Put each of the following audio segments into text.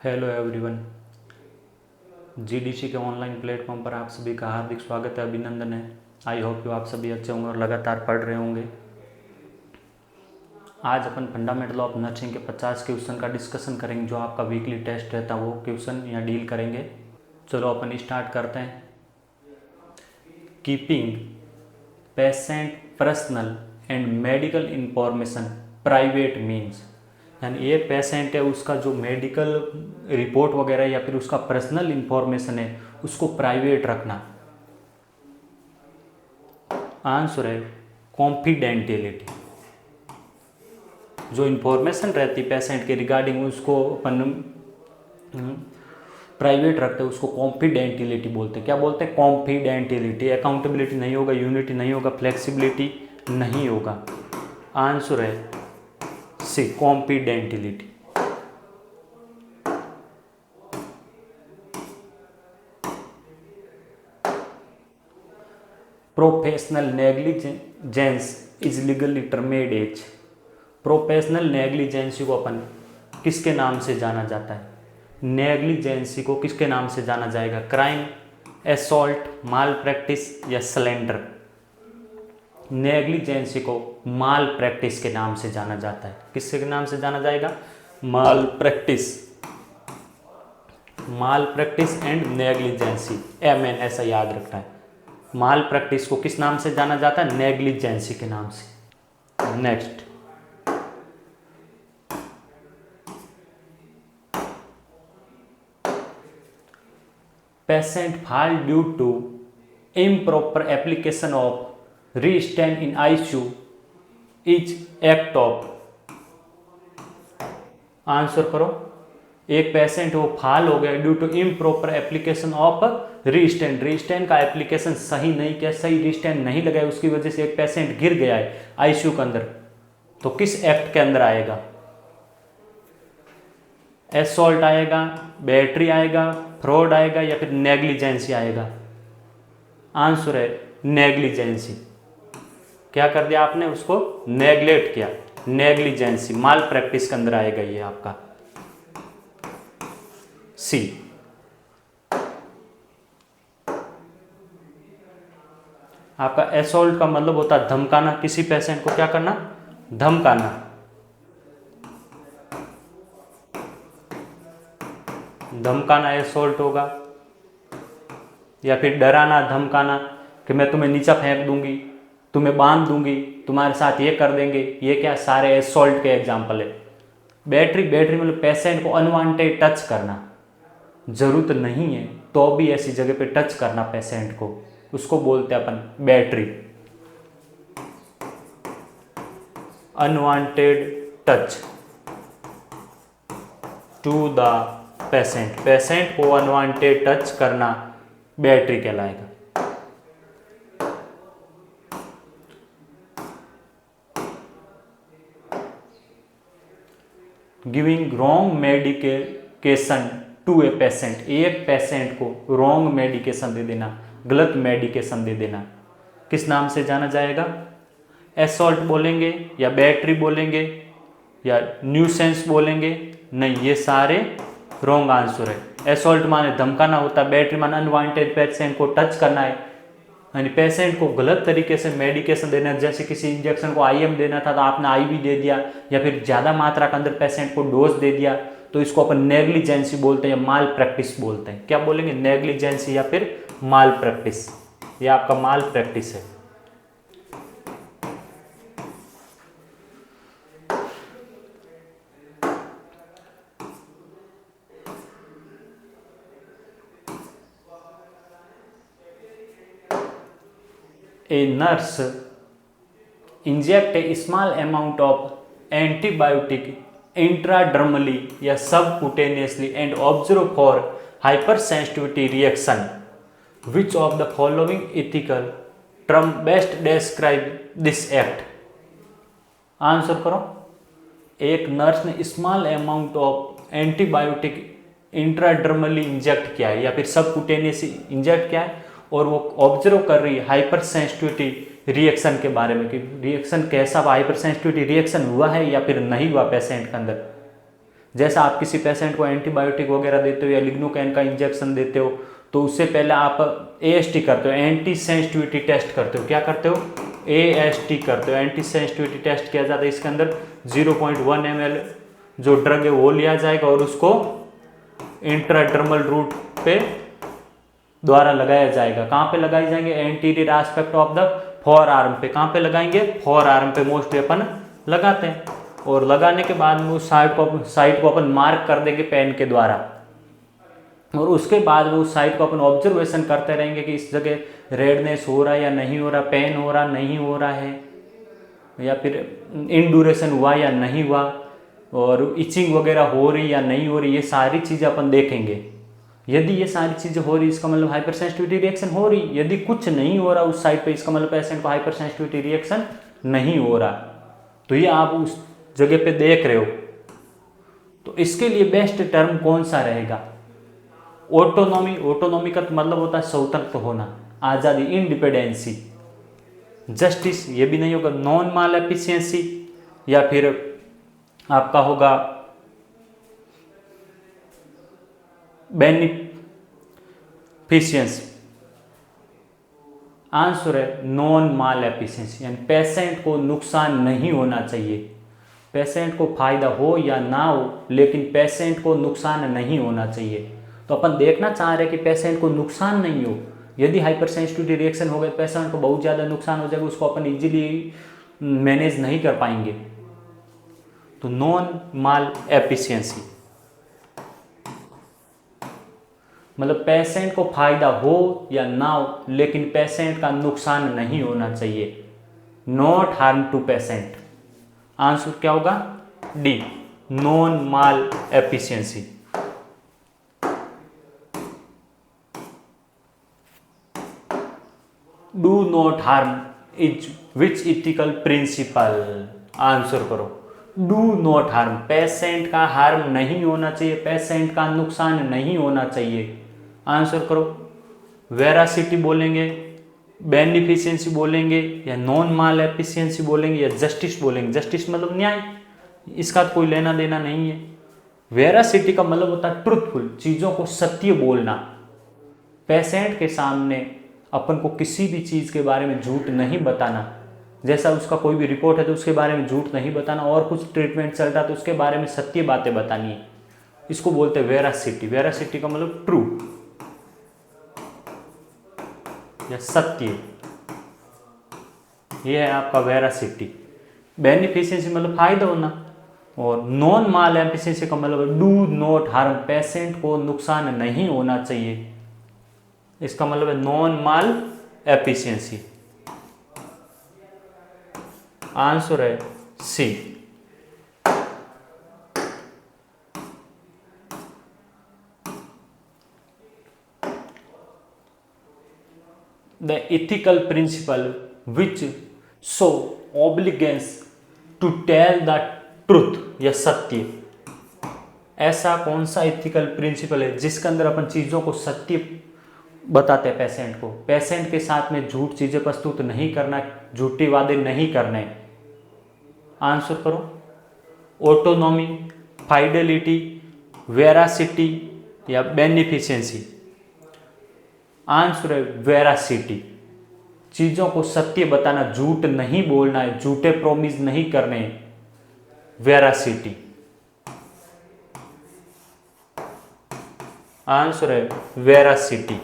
Hello everyone. GDC के online platform पर आप सभी का हार्दिक स्वागत है, अभिनंदन है। आई होप कि आप सभी अच्छे होंगे और लगातार पढ़ रहे होंगे। आज अपन फंडामेंटल ऑफ नर्सिंग के 50 क्वेश्चन का डिस्कशन करेंगे, जो आपका वीकली टेस्ट रहता है वो क्वेश्चन यहाँ डील करेंगे। चलो अपन स्टार्ट करते हैं। Keeping patient personal and medical information private means, यानी ये पेशेंट है उसका जो मेडिकल रिपोर्ट वगैरह या फिर उसका पर्सनल इंफॉर्मेशन है उसको प्राइवेट रखना। आंसर है कॉन्फिडेंटियलिटी। जो इंफॉर्मेशन रहती है पेशेंट के रिगार्डिंग उसको अपन प्राइवेट रखते हैं, उसको कॉन्फिडेंटियलिटी बोलते हैं। क्या बोलते हैं? कॉन्फिडेंटियलिटी। अकाउंटेबिलिटी नहीं होगा, यूनिटी नहीं होगा, फ्लेक्सिबिलिटी नहीं होगा। आंसर है C, confidentiality. Professional negligence is legally termed as. Professional negligence को अपन किसके नाम से जाना जाता है? नेग्लिजेंसी को किसके नाम से जाना जाएगा? क्राइम, असॉल्ट, माल प्रैक्टिस या स्लेंडर? नेग्लिजेंसी को माल प्रैक्टिस के नाम से जाना जाता है। किसके नाम से जाना जाएगा? Malpractice. Malpractice and negligence, MN ऐसा याद रखना है। माल प्रैक्टिस को किस नाम से जाना जाता है? नेग्लिजेंसी के नाम से। Next, patient fall due to improper application of restraint in ICU is act of. Answer करो। एक पेशेंट वो फाल हो गया due to improper application of restraint. Restraint का एप्लीकेशन सही नहीं किया, सही रीस्टैंड नहीं लगाया, उसकी वजह से एक पेशेंट गिर गया है ICU के अंदर, तो किस एक्ट के अंदर आएगा? असॉल्ट आएगा, बैटरी आएगा, फ्रॉड आएगा या फिर नेग्लिजेंसी आएगा? आंसर है नेग्लिजेंसी। क्या कर दिया आपने? उसको नेग्लेक्ट किया। नेग्लिजेंसी, माल प्रैक्टिस के अंदर आएगा ये आपका। सी। आपका असॉल्ट का मतलब होता है धमकाना, किसी पेशेंट को क्या करना? धमकाना। धमकाना असॉल्ट होगा, या फिर डराना, धमकाना कि मैं तुम्हें नीचा फेंक दूंगी, तुम्हें बांध दूंगी, तुम्हारे साथ ये कर देंगे, ये क्या सारे असॉल्ट के एग्जाम्पल है। बैटरी, बैटरी मतलब पेशेंट को अनवांटेड टच करना, जरूरत नहीं है तो भी ऐसी जगह पे टच करना पेशेंट को, उसको बोलते हैं अपन battery. Unwanted touch to the patient, patient को अनवांटेड टच करना बैटरी कहलाएगा। Giving wrong medication to a patient, एक पेशेंट को रॉन्ग मेडिकेशन दे देना, गलत मेडिकेशन दे देना, किस नाम से जाना जाएगा? असॉल्ट बोलेंगे या बैटरी बोलेंगे या न्यूसेंस बोलेंगे? नहीं, ये सारे रॉन्ग आंसर है। असॉल्ट माने धमकाना होता है, बैटरी माने अनवांटेड पेशेंट को टच करना है, यानी पेशेंट को गलत तरीके से मेडिकेशन देना। जैसे किसी इंजेक्शन को IM देना था तो आपने IV दे दिया, या फिर ज़्यादा मात्रा के अंदर पेशेंट को डोज दे दिया, तो इसको अपन नेग्लिजेंसी बोलते हैं या माल प्रैक्टिस बोलते हैं। क्या बोलेंगे? नेग्लिजेंसी या फिर माल प्रैक्टिस। ये आपका माल प्रैक्टिस है। A nurse inject a small amount of antibiotic intradermally या subcutaneously and observe for hypersensitivity reaction. Which of the following ethical term best describe this act? Answer करो। एक नर्स ने small amount of antibiotic intradermally inject किया है या फिर subcutaneous inject किया है, और वो ऑब्जर्व कर रही है हाइपर सेंसिटिविटी रिएक्शन के बारे में कि रिएक्शन कैसा, हाइपर सेंसिटिविटी रिएक्शन हुआ है या फिर नहीं हुआ पेशेंट के अंदर। जैसा आप किसी पेशेंट को एंटीबायोटिक वगैरह देते हो या लिग्नोकैन का इंजेक्शन देते हो तो उससे पहले आप एएसटी करते हो, एंटी सेंसिटिविटी टेस्ट करते हो। क्या करते हो? एएसटी करते हो, एंटी सेंसिटिविटी टेस्ट किया जाता है। इसके अंदर 0.1 ml जो ड्रग है वो लिया जाएगा और उसको इंट्राडर्मल रूट पे द्वारा लगाया जाएगा। कहाँ पे लगाई जाएंगे? Anterior aspect of the four arm पे। कहाँ पे लगाएंगे? फोर आर्म पे मोस्टली अपन लगाते हैं। और लगाने के बाद में उस साइट को अपन मार्क कर देंगे पेन के द्वारा, और उसके बाद में उस साइट को अपन ऑब्जर्वेशन करते रहेंगे कि इस जगह रेडनेस हो रहा है या नहीं हो रहा, पेन हो रहा नहीं हो रहा है, या फिर इंड्यूरेशन हुआ या नहीं हुआ, और इचिंग वगैरह हो रही या नहीं हो रही, ये सारी चीज़ें अपन देखेंगे। यदि ये सारी चीज़ें हो रही इसका मतलब हाइपर सेंसिटिविटी रिएक्शन हो रही। यदि कुछ नहीं हो रहा उस साइट पे इसका मतलब पेशेंट को हाइपर सेंसिटिविटी रिएक्शन नहीं हो रहा। तो ये आप उस जगह पे देख रहे हो। तो इसके लिए बेस्ट टर्म कौन सा रहेगा? ऑटोनॉमी। ऑटोनॉमी का मतलब होता है स्वतंत्र होना, आज़ादी, इंडिपेंडेंसी। जस्टिस ये भी नहीं होगा। नॉन माल एफिशिएंसी, या फिर आपका होगा बेनिफिशियंसी। आंसर है नॉन माल एफिशिएंसी, यानी पेशेंट को नुकसान नहीं होना चाहिए। पेशेंट को फायदा हो या ना हो, लेकिन पेशेंट को नुकसान नहीं होना चाहिए। तो अपन देखना चाह रहे हैं कि पेशेंट को नुकसान नहीं हो। यदि हाइपर सेंसिटिविटी रिएक्शन हो गया, पेशेंट को बहुत ज़्यादा नुकसान हो जाएगा, उसको अपन इजीली मैनेज नहीं कर पाएंगे। तो नॉन माल एफिशिएंसी मतलब पेशेंट को फायदा हो या ना हो, लेकिन पेशेंट का नुकसान नहीं होना चाहिए। Not harm to patient. Answer क्या होगा? D, nonmaleficence. Do not harm is which ethical principle? Answer करो। डू नॉट हार्म, पेशेंट का हार्म नहीं होना चाहिए, पेशेंट का नुकसान नहीं होना चाहिए। आंसर करो। वेरासिटी बोलेंगे, बेनिफिशियंसी बोलेंगे, या नॉन माल एफिशिएंसी बोलेंगे, या जस्टिस बोलेंगे। जस्टिस मतलब न्याय, इसका तो कोई लेना देना नहीं है। वेरासिटी का मतलब होता है ट्रुथफुल, चीज़ों को सत्य बोलना। पेशेंट के सामने अपन को किसी भी चीज़ के बारे में झूठ नहीं बताना। जैसा उसका कोई भी रिपोर्ट है तो उसके बारे में झूठ नहीं बताना, और कुछ ट्रीटमेंट चल रहा है तो उसके बारे में सत्य बातें बतानी है। इसको बोलते हैं वेरासिटी। वेरासिटी का मतलब ट्रू या सत्य, ये है आपका वेरासिटी। बेनिफिशियंसी मतलब फायदा होना, और नॉन माल एफिशिएंसी का मतलब डू नॉट हार्म, पेशेंट को नुकसान नहीं होना चाहिए। इसका मतलब है नॉन माल एफिशिएंसी। आंसर है सी। The ethical principle which show obligation to tell the truth या सत्य। ऐसा कौन सा इथिकल प्रिंसिपल है जिसके अंदर अपन चीज़ों को सत्य बताते हैं पेशेंट को। पेशेंट के साथ में झूठ चीज़ें प्रस्तुत नहीं करना, झूठी वादे नहीं करने। आंसर करो। ऑटोनॉमी, फाइडेलिटी, वेरासिटी या बेनिफिशिएंसी। आंसर है वेरासिटी। चीज़ों को सत्य बताना, झूठ नहीं बोलना है, झूठे प्रॉमिस नहीं करने। वेरासिटी। आंसर है veracity.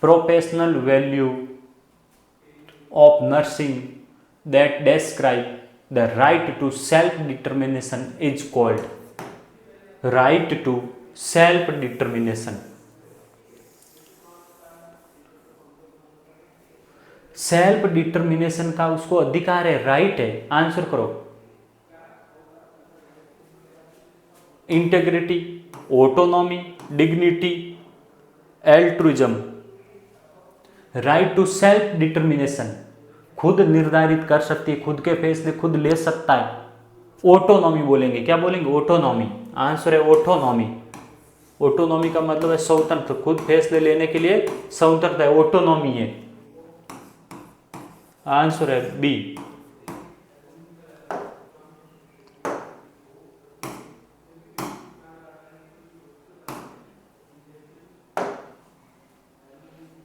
Professional value of nursing that describe the right to self-determination is called right to self-determination। Self determination का उसको अधिकार है, राइट है। आंसर करो। Integrity, autonomy, dignity, altruism. Right to self determination, खुद निर्धारित कर सकती है, खुद के फैसले खुद ले सकता है। ऑटोनॉमी बोलेंगे। क्या बोलेंगे? ऑटोनॉमी। आंसर है ऑटोनॉमी। ऑटोनॉमी का मतलब है स्वतंत्र, खुद फैसले लेने के लिए स्वतंत्र है, ऑटोनॉमी है। आंसर है B.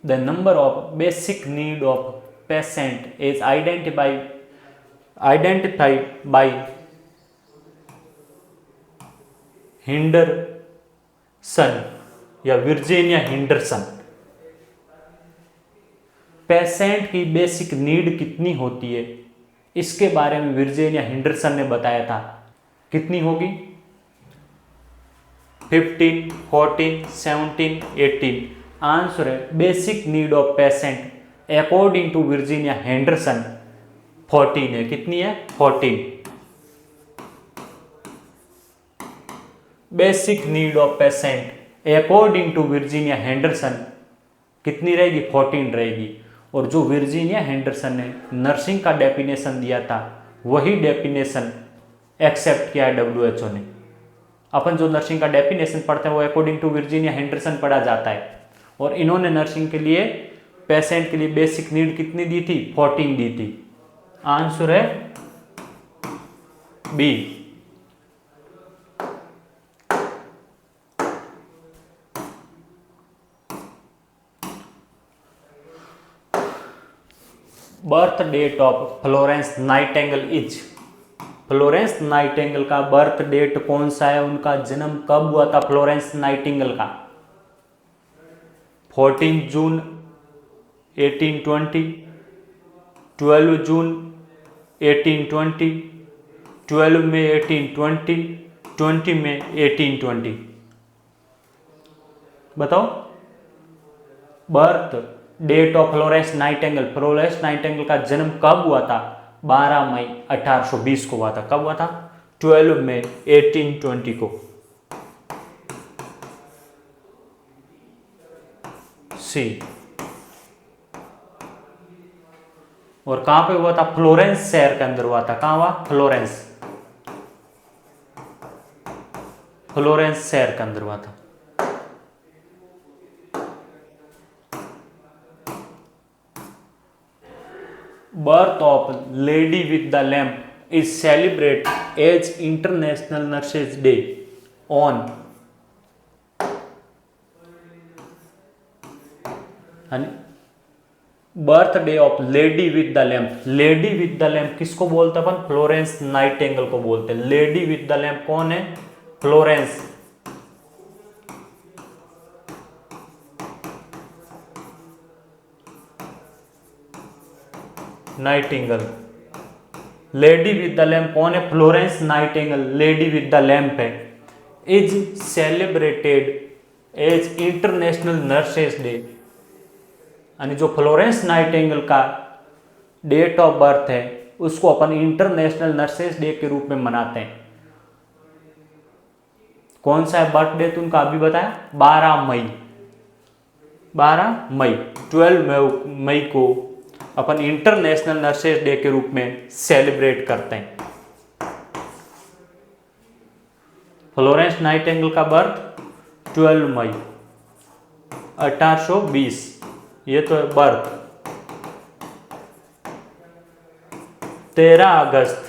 The number of basic need of patient is identified by हिंडरसन या वर्जीनिया हिंडरसन। पेशेंट की बेसिक नीड कितनी होती है, इसके बारे में वर्जीनिया हिंडरसन ने बताया था। कितनी होगी? 15, 14, 17, 18। आंसर है basic need of patient according to Virginia Henderson 14 है। कितनी है? 14। Basic need of patient according to Virginia Henderson कितनी रहेगी? 14 रहेगी। और जो वर्जीनिया हेंडरसन ने नर्सिंग का डेफिनेशन दिया था वही डेफिनेशन एक्सेप्ट किया है WHO ने। अपन जो नर्सिंग का डेफिनेशन पढ़ते हैं वो अकॉर्डिंग टू वर्जीनिया हेंडरसन पढ़ा जाता है, और इन्होंने नर्सिंग के लिए पेशेंट के लिए बेसिक नीड कितनी दी थी? 14 दी थी। आंसर है B. Birth date of Florence Nightingale is. Florence Nightingale का बर्थ डेट कौन सा है? उनका जन्म कब हुआ था फ्लोरेंस नाइटिंगेल का? 14 जून 1820, 12 जून 1820, 12 मई 1820, 20 मई 1820। बताओ birth date of Florence Nightingale. Florence Nightingale का जन्म कब हुआ था? 12 मई 1820 को हुआ था। कब हुआ था? 12 मई 1820 को। सी। और कहां पे हुआ था? फ्लोरेंस शहर के अंदर हुआ था। कहां हुआ? फ्लोरेंस। फ्लोरेंस शहर के अंदर हुआ था। Birth of lady with the lamp is celebrate as international nurses day on. Birthday of lady with the lamp. Lady with the lamp किसको बोलते हैं अपन? फ्लोरेंस नाइटिंगेल को बोलते हैं। लेडी विद द लैम्प कौन है? Florence Nightingale. Lady with the lamp कौन है? Florence Nightingale lady with the lamp है। Is celebrated as international nurses day. यानी जो फ्लोरेंस नाइटिंगेल का डेट ऑफ बर्थ है उसको अपन इंटरनेशनल नर्सेस डे के रूप में मनाते हैं। कौन सा है बर्थ डेट उनका? अभी बताया 12 मई। 12 मई 12 मई को अपन इंटरनेशनल नर्सेस डे के रूप में सेलिब्रेट करते हैं। फ्लोरेंस नाइटिंगेल का बर्थ 12 मई 1820, ये तो है बर्थ। 13 अगस्त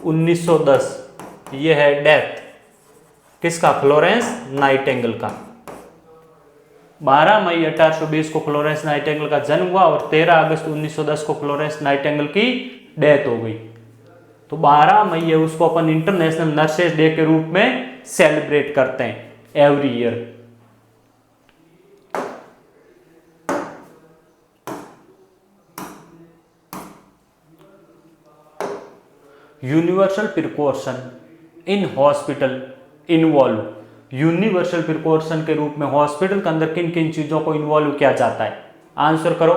1910 ये है डेथ। किसका? फ्लोरेंस नाइटिंगेल का। 12 मई 1820 को फ्लोरेंस नाइटिंगेल का जन्म हुआ और 13 अगस्त 1910 को फ्लोरेंस नाइटिंगेल की डेथ हो गई। तो 12 मई है उसको अपन इंटरनेशनल नर्सेस डे के रूप में सेलिब्रेट करते हैं every year. Universal precaution in hospital involve. Universal precaution के रूप में हॉस्पिटल के अंदर किन किन चीजों को इन्वॉल्व किया जाता है? आंसर करो।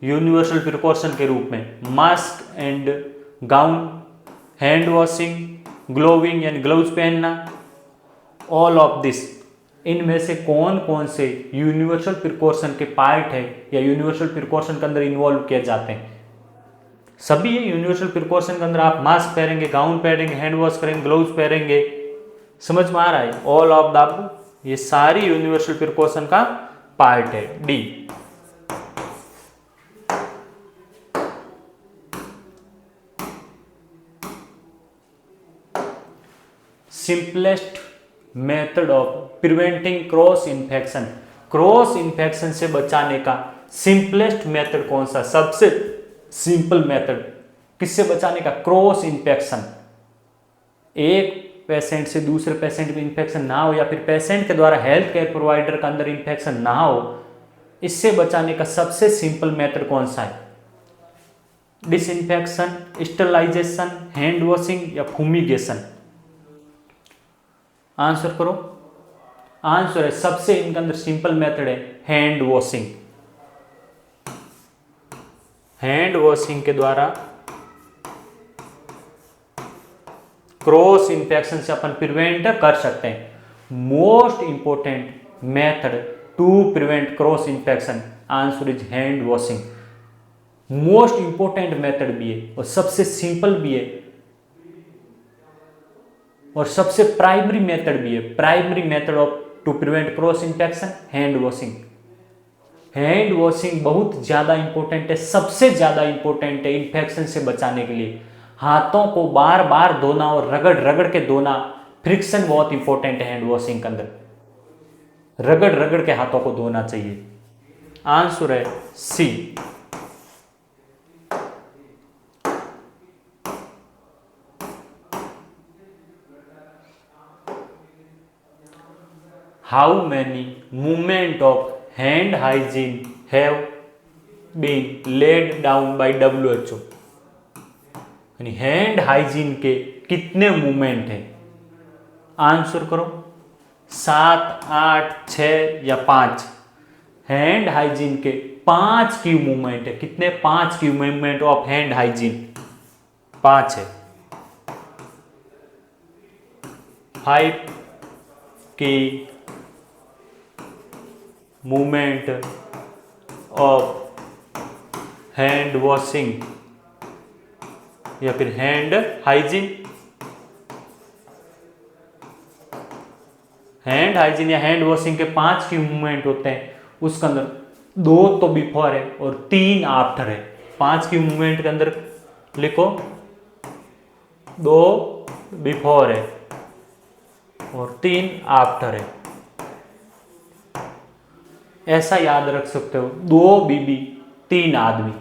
यूनिवर्सल प्रिकॉशन के रूप में mask and gown, hand washing, glowing यानी ग्लव्स पहनना, ऑल ऑफ दिस। इनमें से कौन कौन से यूनिवर्सल प्रिकॉशन के पार्ट है या यूनिवर्सल प्रिकॉशन के अंदर इन्वॉल्व किए जाते हैं? सभी ये यूनिवर्सल प्रिकॉशन के अंदर आप मास्क पहनेंगे, गाउन पहनेंगे, हैंड वॉश करेंगे, ग्लव्स पहनेंगे। समझ में आ रहा है? ऑल ऑफ द अबव, ये सारी यूनिवर्सल प्रिकॉशन का पार्ट है। D, simplest method of preventing cross infection. Cross infection से बचाने का सिंपलेस्ट मेथड कौन सा? सबसे सिंपल मेथड किससे बचाने का? Cross infection. एक पेशेंट से दूसरे पेशेंट में इन्फेक्शन ना हो, या फिर पेशेंट के द्वारा हेल्थ केयर प्रोवाइडर के अंदर इन्फेक्शन ना हो, इससे बचाने का सबसे सिंपल मेथड कौन सा है? डिसइंफेक्शन, स्टरलाइजेशन, हैंड वॉशिंग या फूमिगेशन? आंसर करो। आंसर है सबसे इनके अंदर सिंपल मेथड है हैंड वॉशिंग। हैंड वॉशिंग के द्वारा क्रॉस इन्फेक्शन से अपन प्रिवेंट कर सकते हैं। Most important method to prevent cross infection, answer is hand washing. Most important method भी है और सबसे सिंपल भी है और सबसे प्राइमरी मेथड भी है। Primary method of to prevent cross infection, hand washing. Hand washing बहुत ज्यादा इंपॉर्टेंट है, सबसे ज्यादा इंपॉर्टेंट है इन्फेक्शन से बचाने के लिए। हाथों को बार बार धोना और रगड़ रगड़ के धोना, फ्रिक्शन बहुत इंपॉर्टेंट है हैंड वॉशिंग के अंदर। रगड़ रगड़ के हाथों को धोना चाहिए। आंसर है C. How many movement of hand hygiene have been laid down by WHO? यानी हैंड हाइजीन के कितने मूवमेंट हैं? आंसर करो। 7, 8, 6 या 5? हैंड हाइजीन के 5 की मूवमेंट है। कितने? 5 की मूवमेंट ऑफ हैंड हाइजीन 5 है। 5 की मूवमेंट ऑफ हैंड वॉशिंग या फिर हैंड हाइजीन। हैंड हाइजीन या हैंड वॉशिंग के 5 की मूवमेंट होते हैं, उसके अंदर 2 तो बिफोर है और 3 आफ्टर है। 5 की मूवमेंट के अंदर लिखो 2 बिफोर है और 3 आफ्टर है। ऐसा याद रख सकते हो, 2 बीबी 3 आदमी।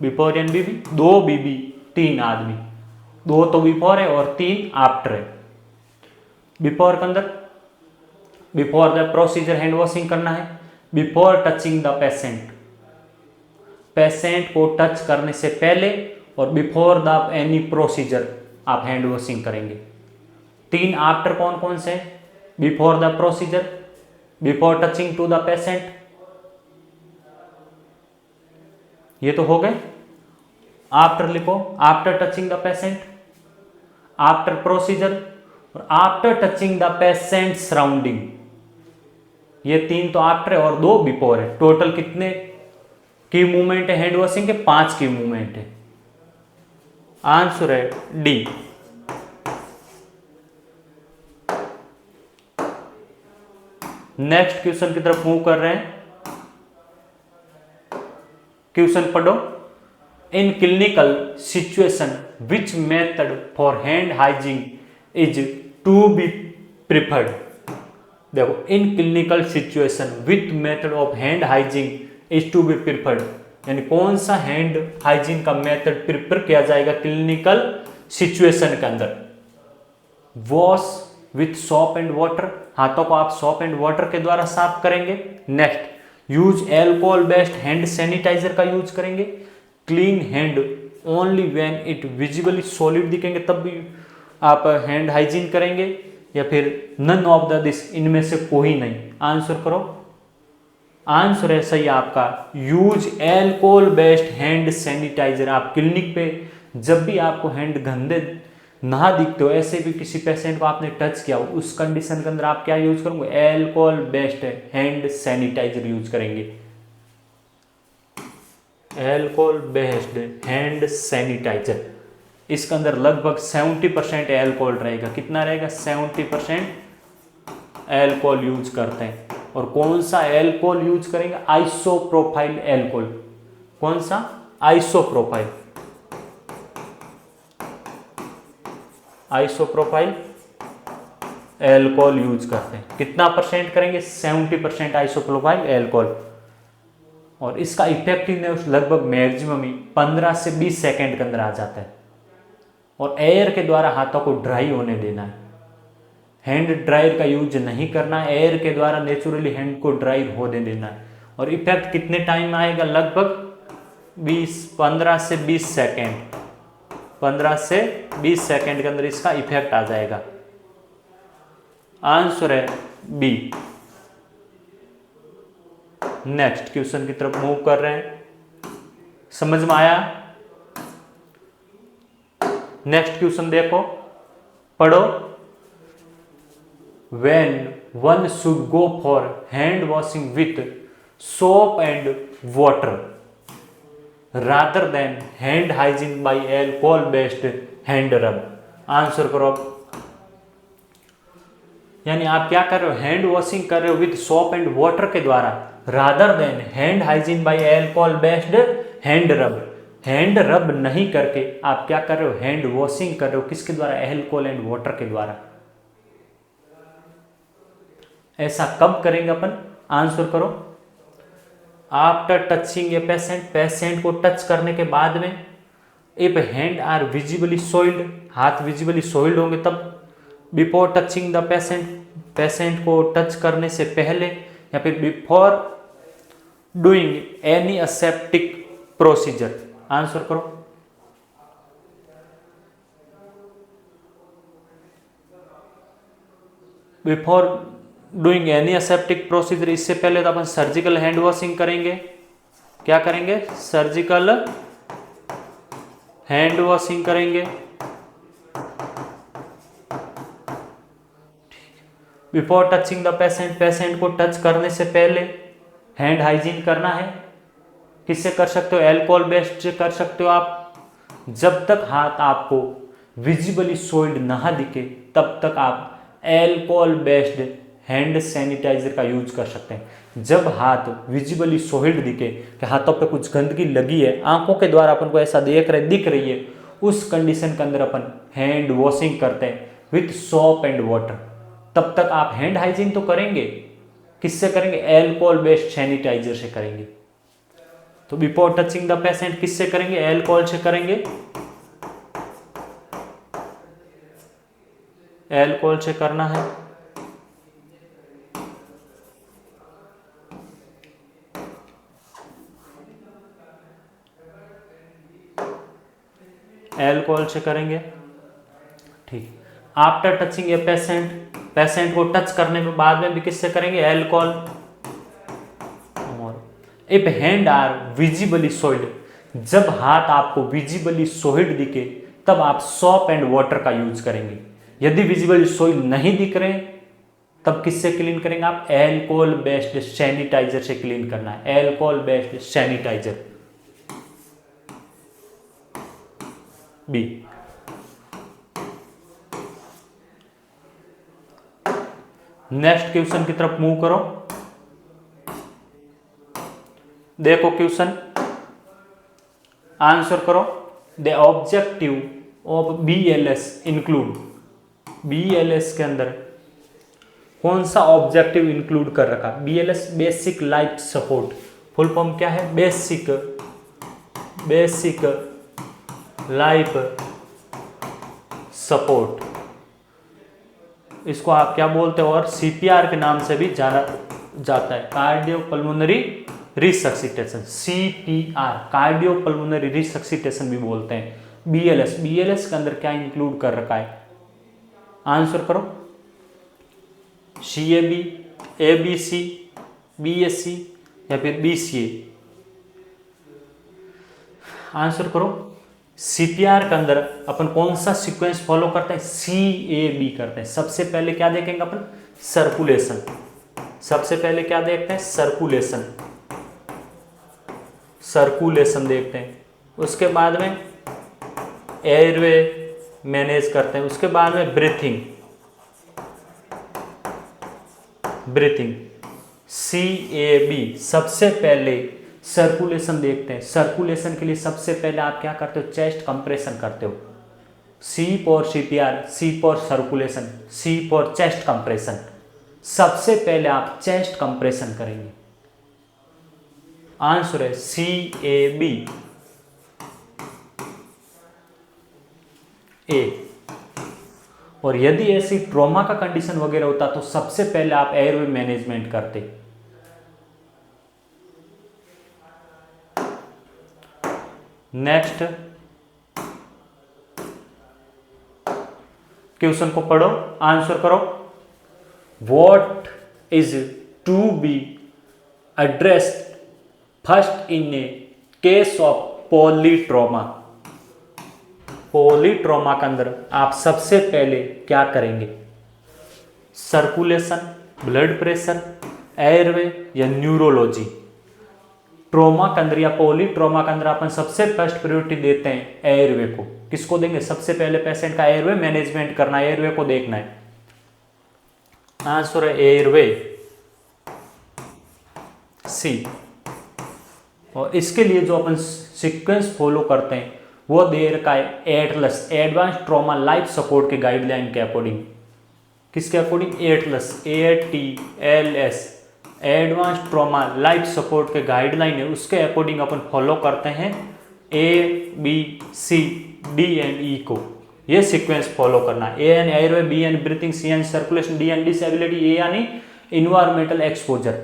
बिफोर एंड बीबी, 2 बीबी 3 आदमी। 2 तो बिफोर है और 3 आफ्टर है। बिफोर के अंदर before the procedure hand washing करना है। Before touching the patient, patient को टच करने से पहले, और बिफोर द एनी प्रोसीजर आप हैंड वॉशिंग करेंगे। 3 आफ्टर कौन कौन से? Before the procedure, before touching to the patient, ये तो हो गए। आफ्टर लिखो, after touching the patient, after procedure और after touching the patient surrounding. ये 3 तो आफ्टर है और 2 बिफोर है। टोटल कितने की मूवमेंट है हैंड वॉशिंग के? 5 की मूवमेंट है। आंसर है डी। नेक्स्ट क्वेश्चन की तरफ मूव कर रहे हैं। क्वेश्चन पढ़ो। In clinical situation which method for hand hygiene is to be preferred? देखो, in clinical situation with method of hand hygiene is to be preferred, यानी कौन सा हैंड हाइजीन का मेथड प्रिफर किया जाएगा क्लिनिकल सिचुएशन के अंदर? Wash with soap and water, हाथों को आप सॉप एंड वाटर के द्वारा साफ करेंगे। Next, use alcohol based hand sanitiser का यूज करेंगे। Clean hand only when it visibly soiled दिखेंगे तब भी आप हैंड हाइजीन करेंगे, या फिर नन ऑफ द दिस, इनमें से कोई नहीं? आंसर करो। आंसर है सही आपका, use alcohol based hand sanitiser. आप क्लिनिक पे जब भी आपको हैंड गंदे ना दिखते हो, ऐसे भी किसी पेशेंट को आपने टच किया हो, उस कंडीशन के अंदर आप क्या यूज करोगे? Alcohol based hand sanitiser use करेंगे। एल्कोहल बेस्ड हैंड सैनिटाइजर, इसके अंदर लगभग 70% एल्कोहल रहेगा। कितना रहेगा? 70% एल्कोहल यूज करते हैं। और कौन सा एल्कोहल यूज करेंगे? Isopropyl alcohol. कौन सा? आइसोप्रोपाइल। आइसोप्रोपाइल एल्कोहल यूज करते हैं। कितना परसेंट करेंगे? 70% आइसोप्रोपाइल एल्कोहल। और इसका इफेक्टिवनेस लगभग मैक्सिमम ही 15 से 20 सेकेंड के अंदर आ जाता है। और एयर के द्वारा हाथों को ड्राई होने देना है। हैंड ड्रायर का यूज नहीं करना है, एयर के द्वारा नेचुरली हैंड को ड्राई होने देना है। और इफेक्ट कितने टाइम में आएगा? लगभग 15 से 20 सेकेंड। 15 से 20 सेकेंड के अंदर इसका इफेक्ट आ जाएगा। आंसर है बी। नेक्स्ट क्वेश्चन की तरफ मूव कर रहे हैं। समझ में आया? नेक्स्ट क्वेश्चन देखो, पढ़ो। When one should go for hand washing with soap and water rather than hand hygiene by alcohol based hand rub? Answer करो। यानी आप क्या कर रहे हो? हैंड वॉशिंग कर रहे हो विद सोप एंड वाटर के द्वारा, rather than hand hygiene by alcohol based hand rub. Hand rub नहीं करके आप क्या कर रहे हो? हैंड वॉशिंग कर रहे हो। किसके द्वारा? एल्कोहल एंड वाटर के द्वारा। ऐसा कब करेंगे अपन? आंसर करो। After touching a patient, patient को टच करने के बाद में। If hand are visibly soiled, हाथ विजिबली सोइल्ड होंगे तब। Before touching the patient, patient को टच करने से पहले, या फिर before doing any aseptic procedure. Answer करो। Before doing any aseptic procedure, इससे पहले तो अपन सर्जिकल हैंड वॉशिंग करेंगे। क्या करेंगे? सर्जिकल हैंड वॉशिंग करेंगे। Before touching the patient, patient को टच करने से पहले हैंड हाइजीन करना है। किससे कर सकते हो? एल्कोहल बेस्ड से कर सकते हो आप। जब तक हाथ आपको विजिबली सोइल्ड ना दिखे तब तक आप एल्कोहल बेस्ड हैंड सैनिटाइजर का यूज कर सकते हैं। जब हाथ विजिबली सोइल्ड दिखे कि हाथों पे कुछ गंदगी लगी है, आंखों के द्वारा अपन को ऐसा दिख रही है, उस कंडीशन के अंदर अपन हैंड वॉशिंग करते हैं विथ सोप एंड वाटर। तब तक आप हैंड हाइजीन तो करेंगे। किससे करेंगे? एल्कोहल बेस्ड सैनिटाइजर से करेंगे। तो बिफोर टचिंग द पेशेंट किससे करेंगे? एल्कोहल से करेंगे। एल्कोहल से करना है। एल्कोहल से करेंगे। ठीक। After touching a patient, patient को टच करने के बाद में भी किससे करेंगे? Alcohol. If hand are visibly soiled, जब हाथ आपको विजिबली सोइल्ड दिखे तब आप सोप एंड वाटर का यूज करेंगे। यदि विजिबली सोइल्ड नहीं दिख रहे तब किससे क्लीन करेंगे आप? एल्कोहल बेस्ड सैनिटाइजर से क्लीन करना है। Alcohol based sanitiser. B. Next question की तरफ मूव करो। देखो क्वेश्चन, आंसर करो। The objective of BLS include, BLS के अंदर कौन सा ऑब्जेक्टिव इंक्लूड कर रखा? BLS basic life support. Full form क्या है? Basic life support. इसको आप क्या बोलते हो? और CPR के नाम से भी जाना जाता है, cardio pulmonary resuscitation. CPR cardio pulmonary resuscitation भी बोलते हैं। BLS के अंदर क्या इंक्लूड कर रखा है? आंसर करो। CAB, ABC, BSc या फिर BCA। आंसर करो। CPR के अंदर अपन कौन सा सीक्वेंस फॉलो करते हैं? CAB करते हैं। सबसे पहले क्या देखेंगे अपन? सर्कुलेशन। सबसे पहले क्या देखते हैं? सर्कुलेशन। सर्कुलेशन देखते हैं, उसके बाद में एयरवे मैनेज करते हैं, उसके बाद में ब्रीथिंग CAB। सबसे पहले सर्कुलेशन देखते हैं। सर्कुलेशन के लिए सबसे पहले आप क्या करते हो, चेस्ट कंप्रेशन करते हो। C for CPR, C for circulation, C for chest compression. सबसे पहले आप चेस्ट कंप्रेशन करेंगे। आंसर है CAB A। और यदि ऐसी ट्रॉमा का कंडीशन वगैरह होता तो सबसे पहले आप एयरवे मैनेजमेंट करते। नेक्स्ट क्वेश्चन को पढ़ो, आंसर करो। What is to be addressed first in a case of polytrauma. Polytrauma के अंदर आप सबसे पहले क्या करेंगे, सर्कुलेशन, ब्लड प्रेशर, एयरवे या न्यूरोलॉजी। ट्रॉमा के अंदर या पॉलीट्रॉमा के अंदर अपन सबसे फर्स्ट प्रायोरिटी देते हैं एयरवे को। किसको देंगे, सबसे पहले पेशेंट का एयरवे मैनेजमेंट करना है, एयरवे को देखना है। आंसर है एयरवे C। और इसके लिए जो अपन सीक्वेंस फॉलो करते हैं वो दे रखा है Atlas, advance trauma life support के गाइडलाइन के अकॉर्डिंग। किसके according, Atlas, ATLS, advance trauma life support के गाइडलाइन है, उसके अकॉर्डिंग अपन फॉलो करते हैं ABCDE को। ये सीक्वेंस फॉलो करना है। A यानी एयरवे, B यानी ब्रीथिंग, C यानी सर्कुलेशन, D यानी डिसेबिलिटी, A यानी इन्वायरमेंटल एक्सपोजर।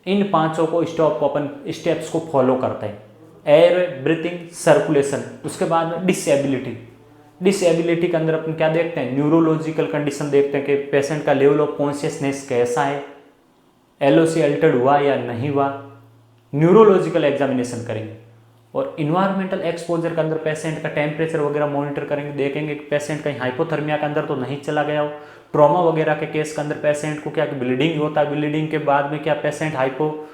इन पांचों को स्टॉप को अपन स्टेप्स को फॉलो करते हैं, एयरवे, ब्रीथिंग, सर्कुलेशन। उसके बाद में डिसेबिलिटी। डिसेबिलिटी के अंदर अपन क्या देखते हैं, न्यूरोलॉजिकल कंडीशन देखते हैं कि पेशेंट का लेवल ऑफ कॉन्शियसनेस कैसा है, LOC अल्टर्ड हुआ या नहीं हुआ, न्यूरोलॉजिकल एग्जामिनेशन करेंगे। और इन्वायरमेंटल एक्सपोजर के अंदर पेशेंट का टेम्परेचर वगैरह मॉनिटर करेंगे, देखेंगे कि पेशेंट कहीं हाइपोथर्मिया के अंदर तो नहीं चला गया हो। ट्रॉमा वगैरह के केस के अंदर पेशेंट को क्या ब्लीडिंग होता है, ब्लीडिंग के बाद में क्या पेशेंट हाइपो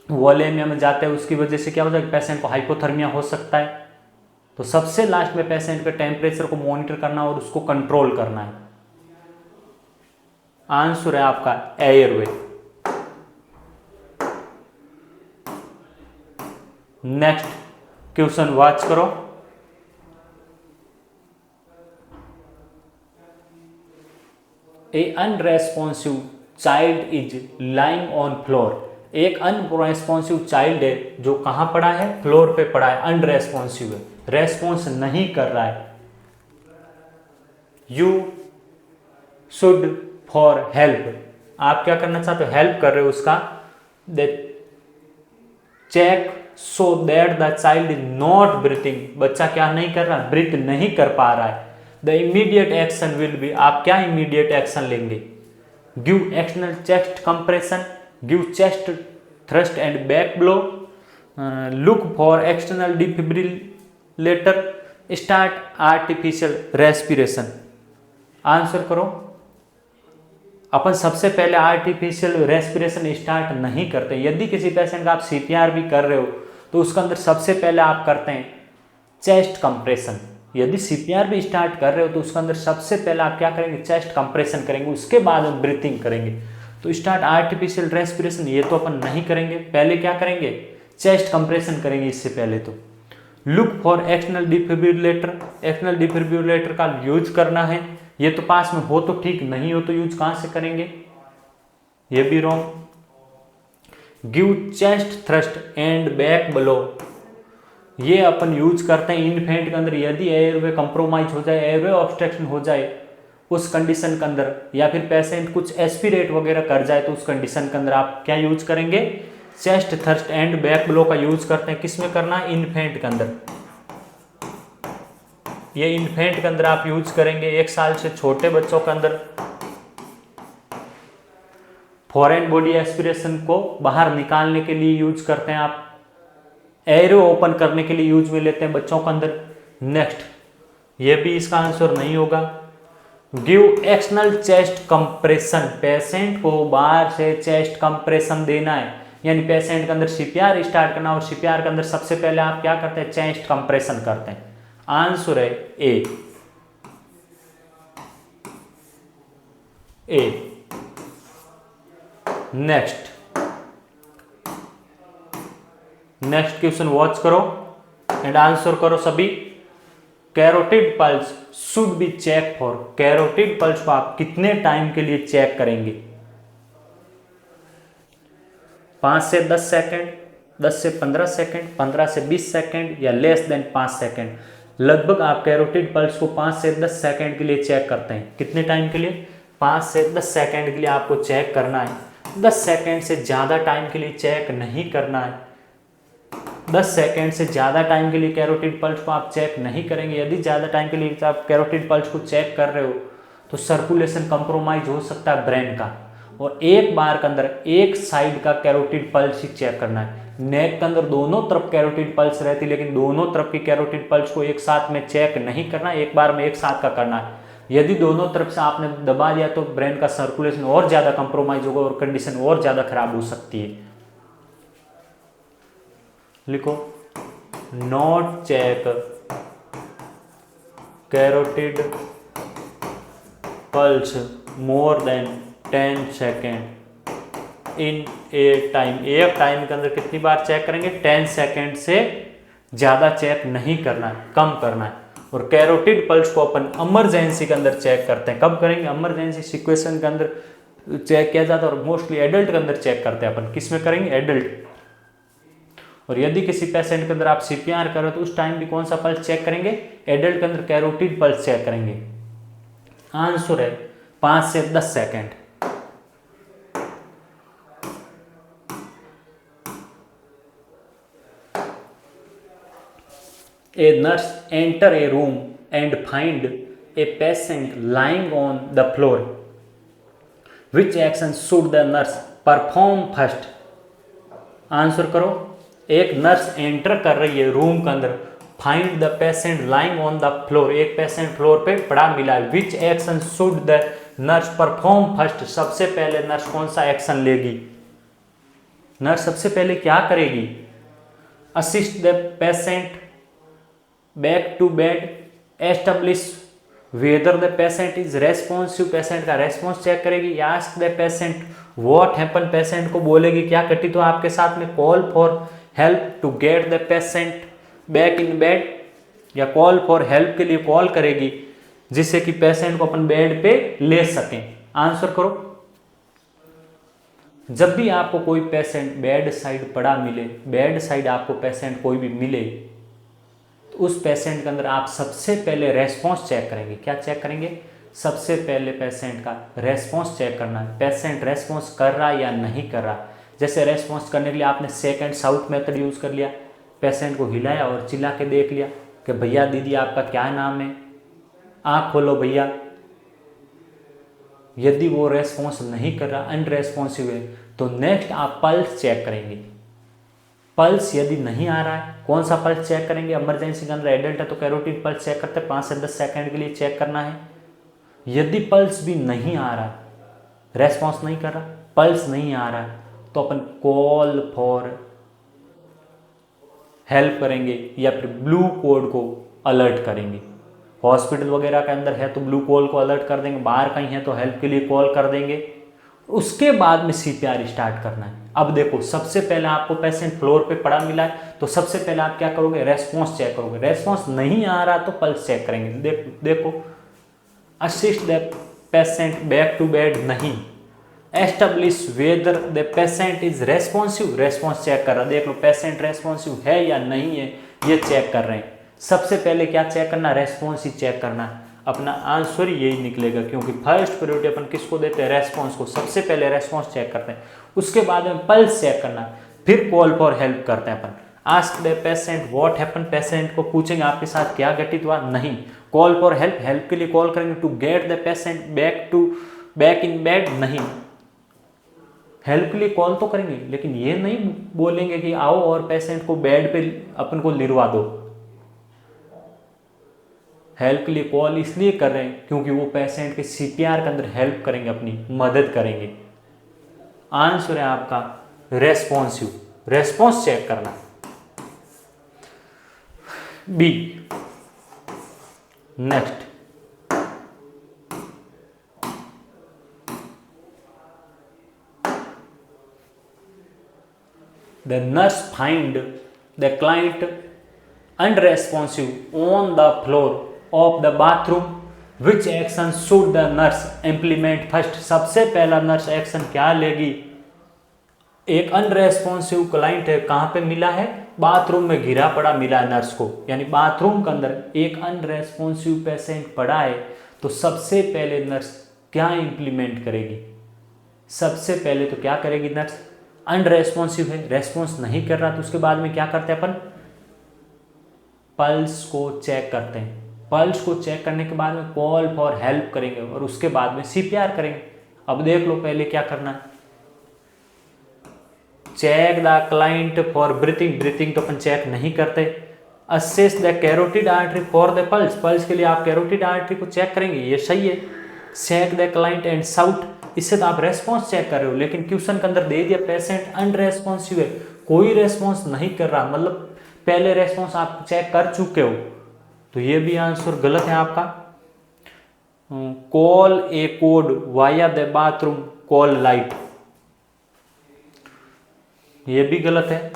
वोलेमिया में जाते हैं, उसकी वजह से क्या हो जाएगा, पेशेंट को हाइपोथर्मिया हो सकता है। तो सबसे लास्ट में पेशेंट के टेम्परेचर को मॉनिटर करना और उसको कंट्रोल करना है। आंसर है आपका एयरवे। नेक्स्ट क्वेश्चन वॉच करो। A unresponsive child is lying on floor. एक अनरेस्पॉन्सिव चाइल्ड है जो कहां पड़ा है, फ्लोर पे पड़ा है, अनरेस्पॉन्सिव है, रेस्पॉन्स नहीं कर रहा है। यू शुड फॉर हेल्प, आप क्या करना चाहते हो, हेल्प कर रहे हो उसका। Check so that the child is not breathing, बच्चा क्या नहीं कर रहा, ब्रीथ नहीं कर पा रहा है। The immediate action will be, आप क्या इमीडिएट एक्शन लेंगे, give external chest compression, give chest thrust and back blow, look for external defibrillator, start artificial respiration. Answer करो। अपन सबसे पहले आर्टिफिशियल रेस्पिरेशन स्टार्ट नहीं करते। यदि किसी पेशेंट का आप CPR भी कर रहे हो तो उसके अंदर सबसे पहले आप करते हैं चेस्ट कंप्रेशन। यदि CPR भी स्टार्ट कर रहे हो तो उसके अंदर सबसे पहले आप क्या करेंगे, चेस्ट कंप्रेशन करेंगे, उसके बाद हम ब्रीथिंग करेंगे। तो स्टार्ट आर्टिफिशियल रेस्पिरेशन ये तो अपन नहीं करेंगे, पहले क्या करेंगे, चेस्ट कंप्रेशन करेंगे। इससे पहले तो look for external defibrillator, external defibrillator का यूज करना है। ये तो पास में हो तो ठीक, नहीं हो तो यूज कहां से करेंगे, ये भी wrong. Give chest thrust and back blow, ये अपन यूज करते हैं इन्फेंट के अंदर। यदि एयरवे कंप्रोमाइज हो जाए, एयरवे ऑब्स्ट्रक्शन हो जाए उस कंडीशन के अंदर, या फिर पेशेंट कुछ एस्पिरेट वगैरह कर जाए तो उस कंडीशन के अंदर आप क्या यूज करेंगे, chest thrust and back blow का यूज करते हैं। किसमें करना है, इन्फेंट के अंदर। ये इन्फेंट के अंदर आप यूज करेंगे। 1 साल से छोटे बच्चों के अंदर फॉरेन बॉडी एस्पिरेशन को बाहर निकालने के लिए यूज करते हैं आप, एयरो ओपन करने के लिए यूज में लेते हैं बच्चों के अंदर। नेक्स्ट, ये भी इसका आंसर नहीं होगा। Give external chest compression, patient को बाहर से चेस्ट कंप्रेशन देना है। यानी पेशेंट के अंदर सीपीआर स्टार्ट करना, और सीपीआर के अंदर सबसे पहले आप क्या करते हैं, चेस्ट कंप्रेशन करते हैं। आंसर है ए। नेक्स्ट क्वेश्चन वॉच करो एंड आंसर करो सभी। Carotid pulse should be check for, carotid pulse को आप कितने टाइम के लिए चेक करेंगे? 5 से 10 सेकेंड, 10 से 15 सेकेंड, 15 से 20 सेकेंड, या लेस देन 5 सेकेंड। लगभग आप कैरोटिड पल्स को 5 से 10 सेकेंड के लिए चेक करते हैं। कितने टाइम के लिए? 5 से 10 सेकेंड के लिए आपको चेक करना है। 10 सेकेंड से ज़्यादा टाइम के लिए चेक नहीं करना है। 10 सेकेंड से ज़्यादा टाइम के लिए कैरोटिड पल्स को आप चेक नहीं करेंगे। यदि ज़्यादा टाइम के लिए आप कैरोटिड पल्स को चेक कर रहे हो तो सर्कुलेशन कंप्रोमाइज हो सकता है ब्रेन का, और एक बार के अंदर एक साइड का कैरोटिड पल्स ही चेक करना है। नेक के अंदर दोनों तरफ कैरोटिड पल्स रहती है, लेकिन दोनों तरफ की कैरोटिड पल्स को एक साथ में चेक नहीं करना, एक बार में एक साथ का करना है। यदि दोनों तरफ से आपने दबा दिया तो ब्रेन का सर्कुलेशन और ज़्यादा कंप्रोमाइज होगा और कंडीशन और ज़्यादा खराब हो सकती है। लिखो, not check carotid pulse more than 10 second in a time. एक टाइम के अंदर कितनी बार चेक करेंगे? 10 सेकेंड से ज़्यादा चेक नहीं करना है, कम करना है। और कैरोटिड पल्स को अपन इमरजेंसी के अंदर चेक करते हैं। कब करेंगे? इमरजेंसी सिचुएशन के अंदर चेक किया जाता है, और मोस्टली एडल्ट के अंदर चेक करते हैं अपन। किस में करेंगे? एडल्ट। और यदि किसी पेशेंट के अंदर आप सीपीआर करो तो उस टाइम भी कौन सा पल्स चेक करेंगे? एडल्ट के अंदर कैरोटिड पल्स चेक करेंगे। आंसर है 5 से 10 second. A nurse enter a room and find a patient lying on the floor. Which action should the nurse perform first? Answer करो। एक नर्स एंटर कर रही है रूम के अंदर, find the patient lying on the floor, एक patient floor पे पड़ा मिला है। विच action should the nurse perform first? सबसे पहले नर्स कौन सा एक्शन लेगी? नर्स सबसे पहले क्या करेगी? Assist the patient back to bed, establish whether the patient is responsive, patient का रेस्पॉन्स चेक करेगी। Ask the patient what happen, patient को बोलेगी क्या घटित हुआ आपके साथ में। Call for help to get the patient back in bed, या कॉल फॉर हेल्प के लिए कॉल करेगी जिससे कि पेशेंट को अपन बेड पे ले सकें। आंसर करो। जब भी आपको कोई पेशेंट बेड साइड पड़ा मिले, बेड साइड आपको पेशेंट कोई भी मिले, तो उस पेशेंट के अंदर आप सबसे पहले रेस्पॉन्स चेक करेंगे। क्या चेक करेंगे? सबसे पहले पेशेंट का रेस्पॉन्स चेक करना है। पेशेंट रेस्पॉन्स कर रहा या नहीं कर रहा। जैसे रेस्पॉन्स करने के लिए आपने सेक एंड साउथ मेथड यूज़ कर लिया, पेशेंट को हिलाया और चिल्ला के देख लिया कि भैया दीदी आपका क्या नाम है, आँख खोलो भैया। यदि वो रेस्पॉन्स नहीं कर रहा, अनरेस्पॉन्सिव है, तो नेक्स्ट आप पल्स चेक करेंगे। पल्स यदि नहीं आ रहा है, कौन सा पल्स चेक करेंगे? इमरजेंसी के अंदर एडल्ट है तो कैरोटिड पल्स चेक करते हैं, 5 से 10 सेकेंड के लिए चेक करना है। यदि पल्स भी नहीं आ रहा, रेस्पॉन्स नहीं कर रहा, पल्स नहीं आ रहा, तो अपन कॉल फॉर हेल्प करेंगे या फिर ब्लू कोड को अलर्ट करेंगे। हॉस्पिटल वगैरह के अंदर है तो ब्लू कोड को अलर्ट कर देंगे, बाहर कहीं है तो हेल्प के लिए कॉल कर देंगे। उसके बाद में सीपीआर स्टार्ट करना है। अब देखो, सबसे पहले आपको पेशेंट फ्लोर पे पड़ा मिला है, तो सबसे पहले आप क्या करोगे? रेस्पॉन्स चेक करोगे। रेस्पॉन्स नहीं आ रहा तो पल्स चेक करेंगे। देखो, assist the patient back to bed नहीं, establish whether the patient is responsive, response check कर रहा। देख लो पेशेंट रेस्पॉन्सिव है या नहीं है, ये चेक कर रहे हैं। सबसे पहले क्या चेक करना? रेस्पॉन्स ही चेक करना है। अपना आंसर यही निकलेगा, क्योंकि फर्स्ट प्रायोरिटी अपन किसको देते हैं? रेस्पॉन्स को। सबसे पहले रेस्पॉन्स चेक करते हैं, उसके बाद में पल्स चेक करना है, फिर कॉल फॉर हेल्प करते हैं अपन। Ask the patient what happen, patient को पूछेंगे आपके साथ क्या घटित हुआ, नहीं। कॉल फॉर हेल्प, हेल्प के लिए कॉल करेंगे। To get the patient back in bed, नहीं। हेल्प के लिए कॉल तो करेंगे, लेकिन ये नहीं बोलेंगे कि आओ और पेशेंट को बेड पे अपन को लिरवा दो। हेल्प के लिए कॉल इसलिए कर रहे हैं क्योंकि वो पेशेंट के सीपीआर के अंदर हेल्प करेंगे, अपनी मदद करेंगे। आंसर है आपका रेस्पॉन्सिव, रेस्पॉन्स चेक करना। B, next, the nurse find the client unresponsive on the floor of the bathroom, which action should the nurse implement first? सबसे पहला नर्स एक्शन क्या लेगी? एक अनरेस्पॉन्सिव क्लाइंट है, कहाँ पे मिला है? बाथरूम में गिरा पड़ा मिला है नर्स को, यानी बाथरूम के अंदर एक अनरेस्पॉन्सिव पेशेंट पड़ा है, तो सबसे पहले नर्स क्या इंप्लीमेंट करेगी? सबसे पहले तो क्या करेगी नर्स? अनरेस्पॉन्सिव है, रेस्पॉन्स नहीं कर रहा, तो उसके बाद में क्या करते हैं अपन? पल्स को चेक करते हैं। पल्स को चेक करने के बाद में कॉल फॉर हेल्प करेंगे और उसके बाद में सीपीआर करेंगे। अब देख लो पहले क्या करना है। Check the client for breathing, breathing तो अपन चेक नहीं करते। Assess the carotid artery for the pulse, pulse के लिए आप कैरोटिड आर्टरी को चेक करेंगे, ये सही है। Check the client and shout, इससे तो आप रेस्पॉन्स चेक कर रहे हो, लेकिन क्वेश्चन के अंदर दे दिया पेशेंट अनरेस्पॉन्सिव है, कोई रेस्पॉन्स नहीं कर रहा, मतलब पहले रेस्पॉन्स आप चेक कर चुके हो, तो ये भी आंसर गलत है आपका। Call A code via the bathroom call light, ये भी गलत है।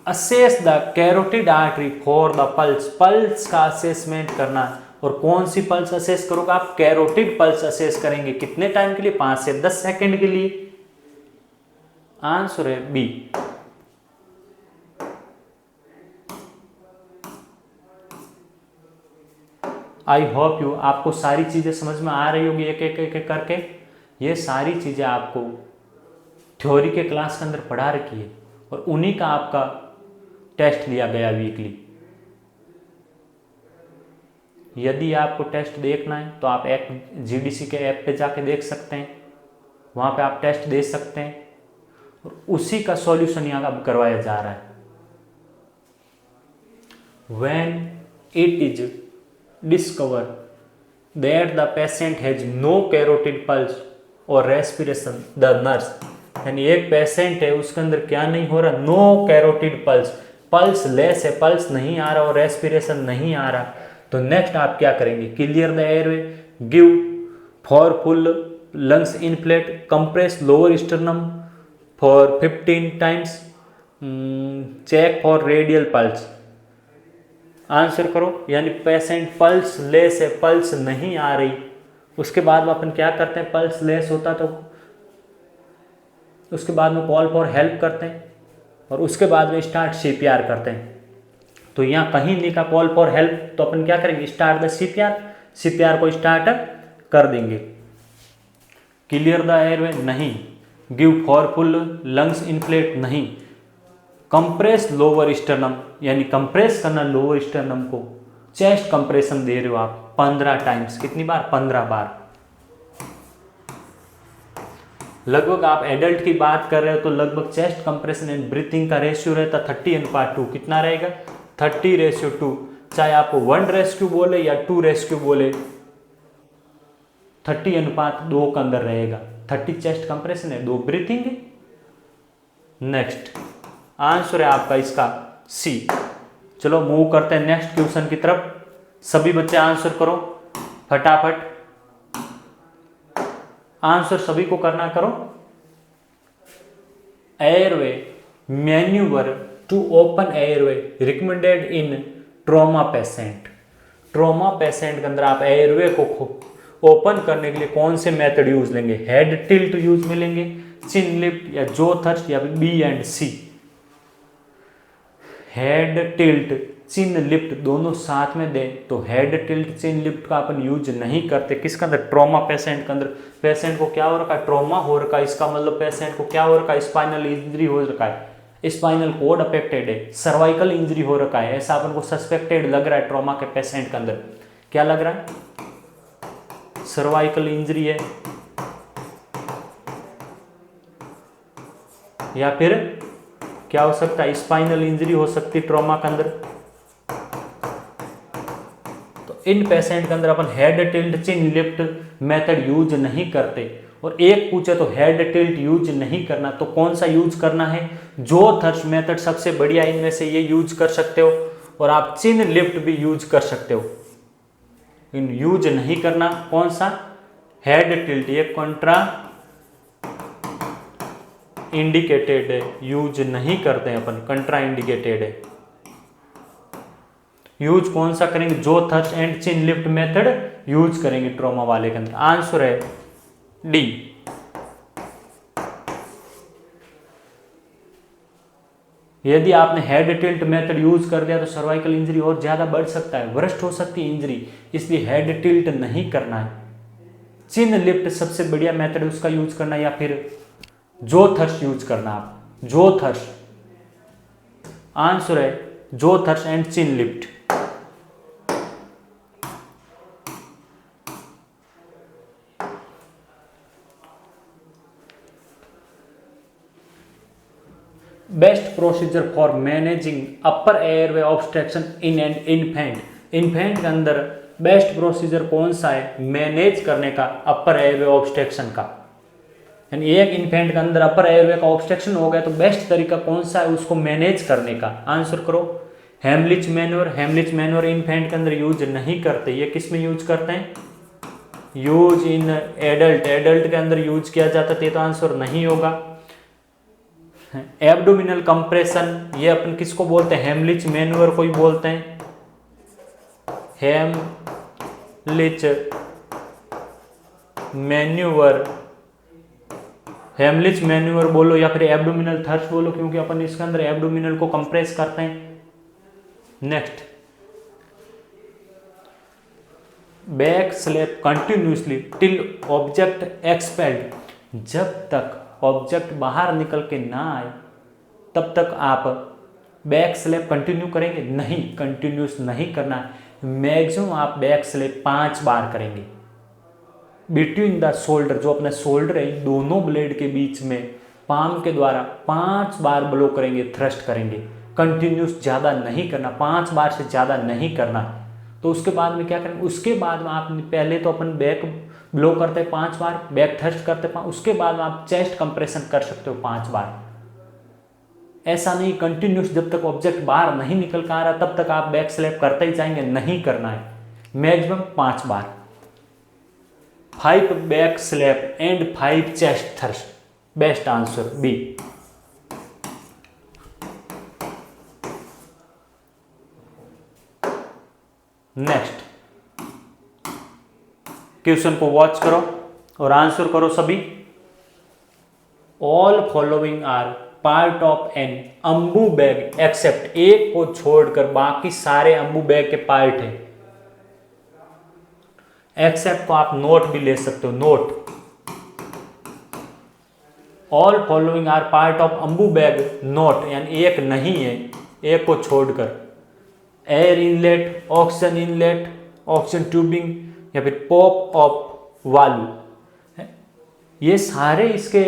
Assess the carotid artery for the pulse, pulse का असेसमेंट करना, और कौन सी पल्स असेस करोगे आप? कैरोटिड पल्स असेस करेंगे, कितने टाइम के लिए? 5 से 10 सेकंड के लिए। आंसर है बी। आई होप यू आपको सारी चीजें समझ में आ रही होगी एक एक एक एक करके। ये सारी चीजें आपको थ्योरी के क्लास के अंदर पढ़ा रखी है और उन्हीं का आपका टेस्ट लिया गया वीकली। यदि आपको टेस्ट देखना है तो आप एक जीडीसी के ऐप पे जाके देख सकते हैं, वहाँ पे आप टेस्ट दे सकते हैं और उसी का सॉल्यूशन यहाँ अब करवाया जा रहा है। When it is discovered that the patient has no carotid pulse or respiration, the nurse, यानी एक पेशेंट है उसके अंदर क्या नहीं हो रहा? No carotid pulse, pulseless है, पल्स नहीं आ रहा और रेस्पिरेशन नहीं आ रहा, तो नेक्स्ट आप क्या करेंगे? Clear the airway, give four full lungs inflate, compress lower sternum for 15 times, check for radial pulse. Answer करो। यानी पेशेंट पल्स लेस है, पल्स नहीं आ रही, उसके बाद अपन क्या करते हैं? पल्स लेस होता तो उसके बाद में कॉल फॉर हेल्प करते हैं और उसके बाद में स्टार्ट सीपीआर करते हैं। तो यहाँ कहीं नहीं का कॉल फॉर हेल्प, तो अपन क्या करेंगे? स्टार्ट द सीपीआर, सीपीआर को स्टार्ट कर देंगे। क्लियर द एयरवे नहीं, give four full lungs inflate नहीं, कंप्रेस लोअर स्टर्नम, यानी कंप्रेस करना लोअर स्टर्नम को, चेस्ट कंप्रेशन दे रहे हो आप 15 टाइम्स, कितनी बार? 15 बार। लगभग आप एडल्ट की बात कर रहे हो तो लगभग चेस्ट कंप्रेशन एंड ब्रीथिंग का रेशियो रहता 30:2, कितना रहेगा? 30:2, चाहे आपको 1:2 बोले या 2:2 बोले, 30:2 के अंदर रहेगा। 30 चेस्ट कंप्रेशन है, 2 ब्रीथिंग है। नेक्स्ट आंसर है आपका इसका सी। चलो मूव करते हैं नेक्स्ट क्वेश्चन की तरफ। सभी बच्चे आंसर करो फटाफट, आंसर सभी को करना करो। Airway manoeuvre to open airway recommended in trauma patient, trauma patient के अंदर आप एयरवे को ओपन करने के लिए कौन से मेथड यूज लेंगे? हेड टिल्ट यूज में लेंगे, चिन लिफ्ट या जो थर्स्ट, या B and C? Head tilt chin lift दोनों साथ में दे तो हेड टिल्ट चिन लिफ्ट का अपन यूज नहीं करते। किसके अंदर? ट्रॉमा पेशेंट के अंदर। पेशेंट को क्या हो रखा है? ट्रॉमा हो रखा है, इसका मतलब पेशेंट को क्या हो रखा है? स्पाइनल इंजरी हो रखा है, स्पाइनल कोड अफेक्टेड है, सर्वाइकल इंजरी हो रखा है, ऐसा अपन को सस्पेक्टेड लग रहा है ट्रॉमा के पेशेंट के अंदर। क्या लग रहा है? सर्वाइकल इंजरी है, या फिर क्या हो सकता है? स्पाइनल इंजरी हो सकती है ट्रॉमा के अंदर। तो इन पेशेंट के अंदर अपन head tilt chin lift method use नहीं करते, और एक पूछे तो हेड टिल्ट यूज नहीं करना, तो कौन सा यूज करना है? जो थर्स्ट मेथड सबसे बढ़िया, इनमें से ये यूज कर सकते हो। और आप चिन लिफ्ट भी यूज कर सकते हो। इन यूज नहीं करना कौन सा? हेड टिल्ट, ये कंट्रा इंडिकेटेड है, यूज नहीं करते हैं अपन, कंट्रा इंडिकेटेड है। यूज कौन सा करेंगे? Jaw thrust and chin lift method use करेंगे ट्रॉमा वाले के अंदर। आंसर है डी। यदि आपने हेड टिल्ट मेथड यूज कर दिया तो सर्वाइकल इंजरी और ज्यादा बढ़ सकता है, वर्स्ट हो सकती है इंजरी, इसलिए हेड टिल्ट नहीं करना है। चिन लिफ्ट सबसे बढ़िया मेथड है, उसका यूज करना, या फिर जो थर्स्ट यूज करना आप, जो थर्स्ट। आंसर है jaw thrust and chin lift. Best procedure for managing upper airway obstruction in an infant. Infant के अंदर बेस्ट प्रोसीजर कौन सा है मैनेज करने का अपर एयरवे ऑब्स्ट्रक्शन का? यानी एक इन्फेंट के अंदर अपर एयरवे का ऑब्स्ट्रक्शन हो गया तो बेस्ट तरीका कौन सा है उसको मैनेज करने का? आंसर करो। Heimlich manure. Heimlich manure infant के अंदर यूज नहीं करते, ये किस में यूज करते हैं? Use in adult. एडल्ट के अंदर यूज किया जाता है, तो आंसर नहीं होगा। एब्डोमिनल कंप्रेशन, ये अपन किसको बोलते हैं? हेमलिच मैन्योर को ही बोलते हैं। हेमलिच मैन्योर, हेमलिच मैन्योर बोलो या फिर एब्डोमिनल थर्स्ट बोलो, क्योंकि अपन इसके अंदर एब्डोमिनल को कंप्रेस करते हैं। Next, back slap continuously till object expelled. जब तक ऑब्जेक्ट बाहर निकल के ना आए तब तक आप बैक स्लैप कंटिन्यू करेंगे? नहीं, कंटिन्यूस नहीं करना है। मैक्सिमम आप बैक स्लैप 5 बार करेंगे। बिटवीन द शोल्डर, जो अपना शोल्डर है दोनों ब्लेड के बीच में पाम के द्वारा 5 बार ब्लो करेंगे, थ्रस्ट करेंगे। कंटिन्यूस ज़्यादा नहीं करना, 5 बार से ज़्यादा नहीं करना। तो उसके बाद में क्या करेंगे? उसके बाद में आप पहले तो अपन बैक ब्लो करते हैं 5 बार, बैक थ्रस्ट करते हैं, उसके बाद में आप चेस्ट कंप्रेशन कर सकते हो 5 बार। ऐसा नहीं कंटिन्यूस जब तक ऑब्जेक्ट बाहर नहीं निकल कर आ रहा तब तक आप बैक स्लैप करते ही जाएंगे, नहीं करना है। मैक्सिमम 5 बार। 5 back slap and 5 chest thrust. Best answer B. Next question को वॉच करो और आंसर करो सभी। All following are part of an Ambu bag except, एक को छोड़कर बाकी सारे अम्बू बैग के पार्ट है। एक्सेप्ट को आप नोट भी ले सकते हो, note. All following are part of Ambu bag note, यानी एक नहीं है, एक को छोड़कर। Air inlet, oxygen inlet, oxygen tubing या फिर पॉप ऑफ वाल्व, ये सारे इसके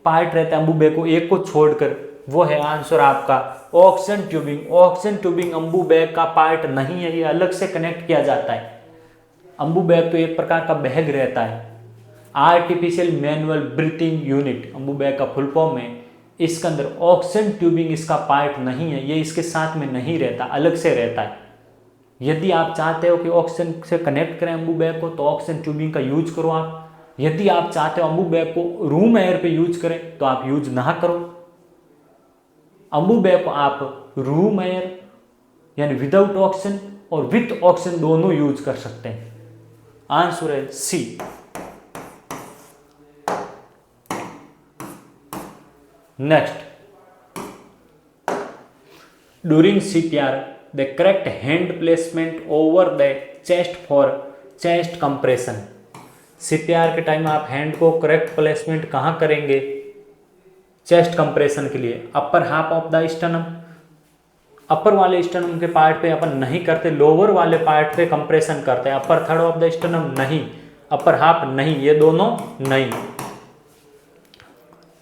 पार्ट रहते हैं अम्बू बैग को, एक को छोड़कर। वो है आंसर आपका oxygen tubing. Oxygen tubing Ambu bag का पार्ट नहीं है, ये अलग से कनेक्ट किया जाता है। अम्बू बैग तो एक प्रकार का बैग रहता है। Artificial manual breathing unit Ambu bag का फुल फॉर्म है। इसके अंदर ऑक्सीजन ट्यूबिंग इसका पार्ट नहीं है, ये इसके साथ में नहीं रहता, अलग से रहता है। यदि आप चाहते हो कि ऑक्सीजन से कनेक्ट करें अम्बू बैग को तो ऑक्सीजन ट्यूबिंग का यूज करो आप। यदि आप चाहते हो अम्बू बैग को रूम एयर पे यूज करें तो आप यूज ना करो। अम्बू बैग को आप रूम एयर यानी विदाउट ऑक्सीजन और विथ ऑक्सीजन दोनों यूज कर सकते हैं। आंसर है C. Next, during CPR the correct hand placement over the chest for chest compression। CPR के टाइम आप हैंड को करेक्ट प्लेसमेंट कहाँ करेंगे चेस्ट कंप्रेशन के लिए? Upper half of the sternum, upper वाले स्टर्नम के पार्ट पे अपन नहीं करते, लोअर वाले पार्ट पे कंप्रेशन करते हैं। अपर थर्ड ऑफ द स्टर्नम नहीं, अपर हाफ नहीं, ये दोनों नहीं।